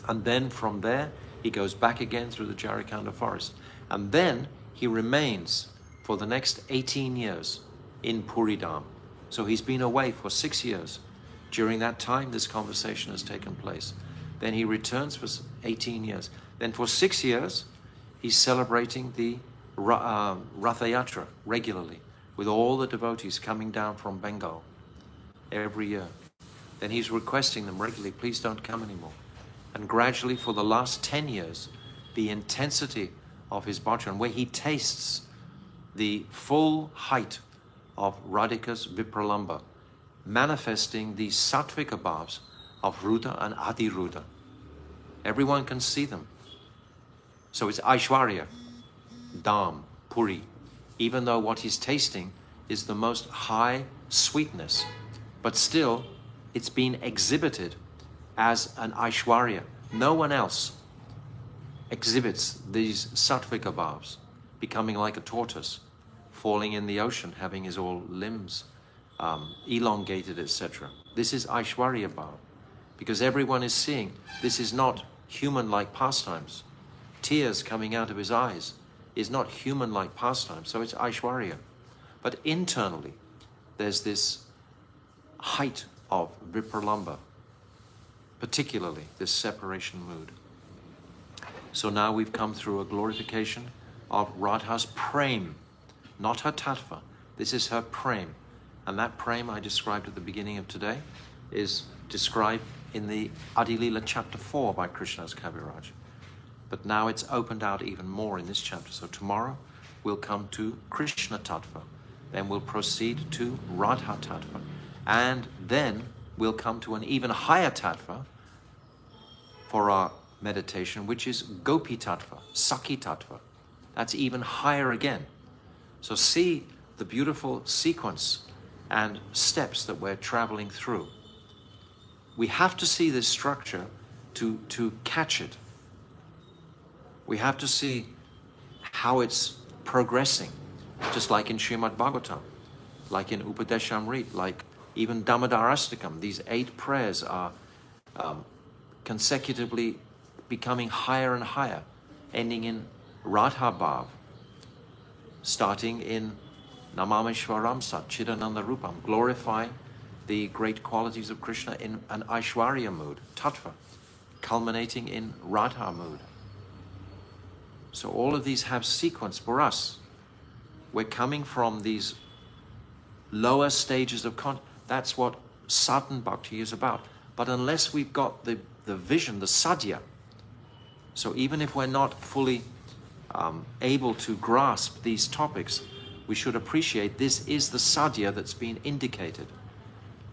And then from there, he goes back again through the Jarikanda forest. And then he remains for the next 18 years in Puridam. So he's been away for 6 years. During that time, this conversation has taken place. Then he returns for 18 years. Then for 6 years, he's celebrating the Ratha Yatra regularly, with all the devotees coming down from Bengal every year. Then he's requesting them regularly, please don't come anymore. And gradually, for the last 10 years, the intensity of his bhajan, where he tastes the full height of Radhika's Vipralamba, manifesting the sattvika bhavs of Rudha and Adi Rudha. Everyone can see them. So it's Aishwarya, Dham, Puri, even though what he's tasting is the most high sweetness, but still it's been exhibited as an Aishwarya. No one else exhibits these sattvika bhavs, becoming like a tortoise, falling in the ocean, having his all limbs elongated, etc. This is Aishwarya bhav, because everyone is seeing this is not human-like pastimes. Tears coming out of his eyes is not human-like pastime, so it's Aishwarya. But internally, there's this height of Vipralamba, particularly this separation mood. So now we've come through a glorification of Radha's prem, not her tattva. This is her prem. And that prem I described at the beginning of today is described in the Adi Lila chapter 4 by Krishna's Kaviraj. But now it's opened out even more in this chapter. So tomorrow we'll come to Krishna Tattva. Then we'll proceed to Radha Tattva. And then we'll come to an even higher Tattva for our meditation, which is Gopi Tattva, Sakhi Tattva. That's even higher again. So see the beautiful sequence and steps that we're traveling through. We have to see this structure to catch it. We have to see how it's progressing, just like in Srimad Bhagavatam, like in Upadeshamrit, like even Damodarastakam. These 8 prayers are consecutively becoming higher and higher, ending in Radha Bhav, starting in Namameshwaram Sat Chidananda Rupam, glorifying the great qualities of Krishna in an Aishwarya mood, Tattva, culminating in Radha mood. So all of these have sequence for us. We're coming from these lower stages of that's what sadhana bhakti is about. But unless we've got the vision, the sadhya, so even if we're not fully able to grasp these topics, we should appreciate this is the sadhya that's been indicated.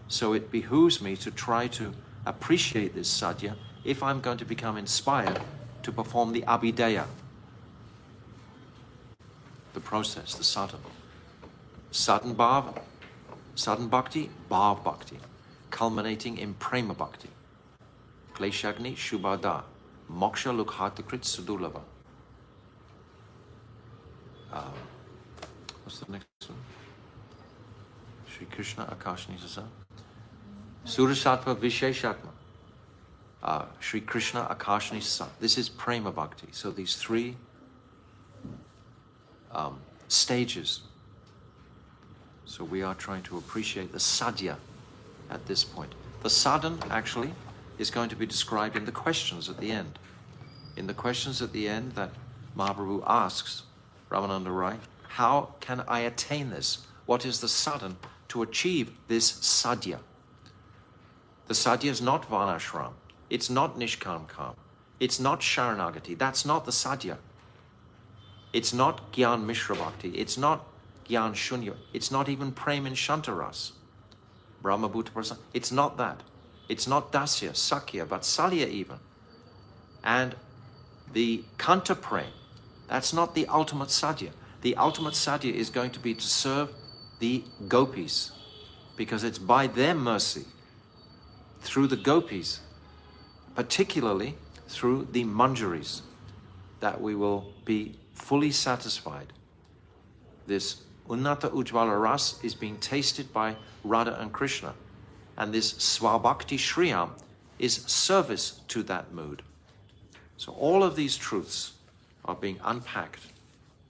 So it behooves me to try to appreciate this sadhya if I'm going to become inspired to perform the abhideya, the process, the sadhana. Sadhana bhav, sadhana bhakti, bhav bhakti, culminating in prema bhakti. Kleshagni shubhada, moksha lukhatakrit sudulava. What's the next one? Shri Krishna Akashani Sasa. Surasatva Visheshatma. Shri Krishna Akashani Sasa. This is prema bhakti. So these 3 stages. So we are trying to appreciate the sadhya at this point. The sadhan actually is going to be described in the questions at the end. In the questions at the end that Mahaprabhu asks Ramananda Rai, how can I attain this? What is the sadhan to achieve this sadhya? The sadhya is not varnashram. It's not nishkam kam. It's not sharanagati. That's not the sadhya. It's not gyan mishra bhakti. It's not gyan shunya. It's not even prem in shantaras. Brahma bhuta prasad. It's not that. It's not dasya, sakya, vatsalya even. And the kanta prem, that's not the ultimate sadhya. The ultimate sadhya is going to be to serve the gopis, because it's by their mercy, through the gopis, particularly through the manjaris, that we will be fully satisfied. This Unnata Ujjvala Ras is being tasted by Radha and Krishna, and this Svabhakti Shriyam is service to that mood. So all of these truths are being unpacked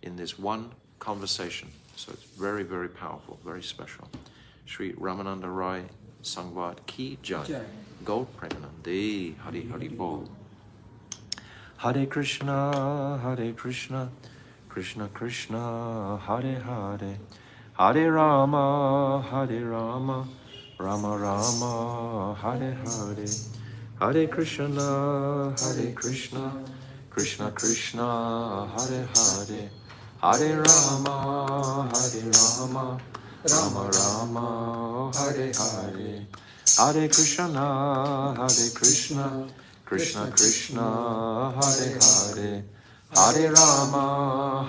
in this one conversation. So it's very, very powerful, very special. Sri Ramananda Rai Sangvad Ki Jai. Gaur Premanande. Hari Hari Bol. Hare Krishna, Krishna Krishna, Hare Hare, Hare Rama, Rama Rama, Hare Hare, Hare Krishna, Krishna Krishna, Hare Hare, Hare Rama, Rama Rama, Hare Hare, Hare Krishna, Krishna Krishna, Hare Hare, Hare Rama,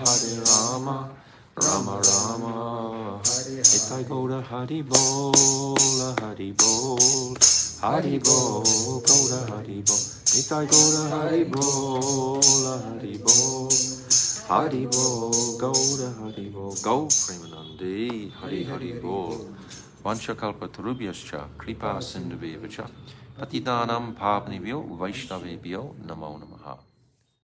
Rama Rama, Hare Hare. Gaura Hari Bol, Hari Bol, Hari Bol, Gaura Hari Bol. Nitai Gaura Hari Bol, Hari Bol, Hari Bol, Gaura Hari Bol. Go Premanande, Hari Hari Bol. Vanchakalpa Tarubhyascha, Kripa Sindhuveva Patidanam Pavnibhyo, Vaishnavebhyo, Namo Namaha.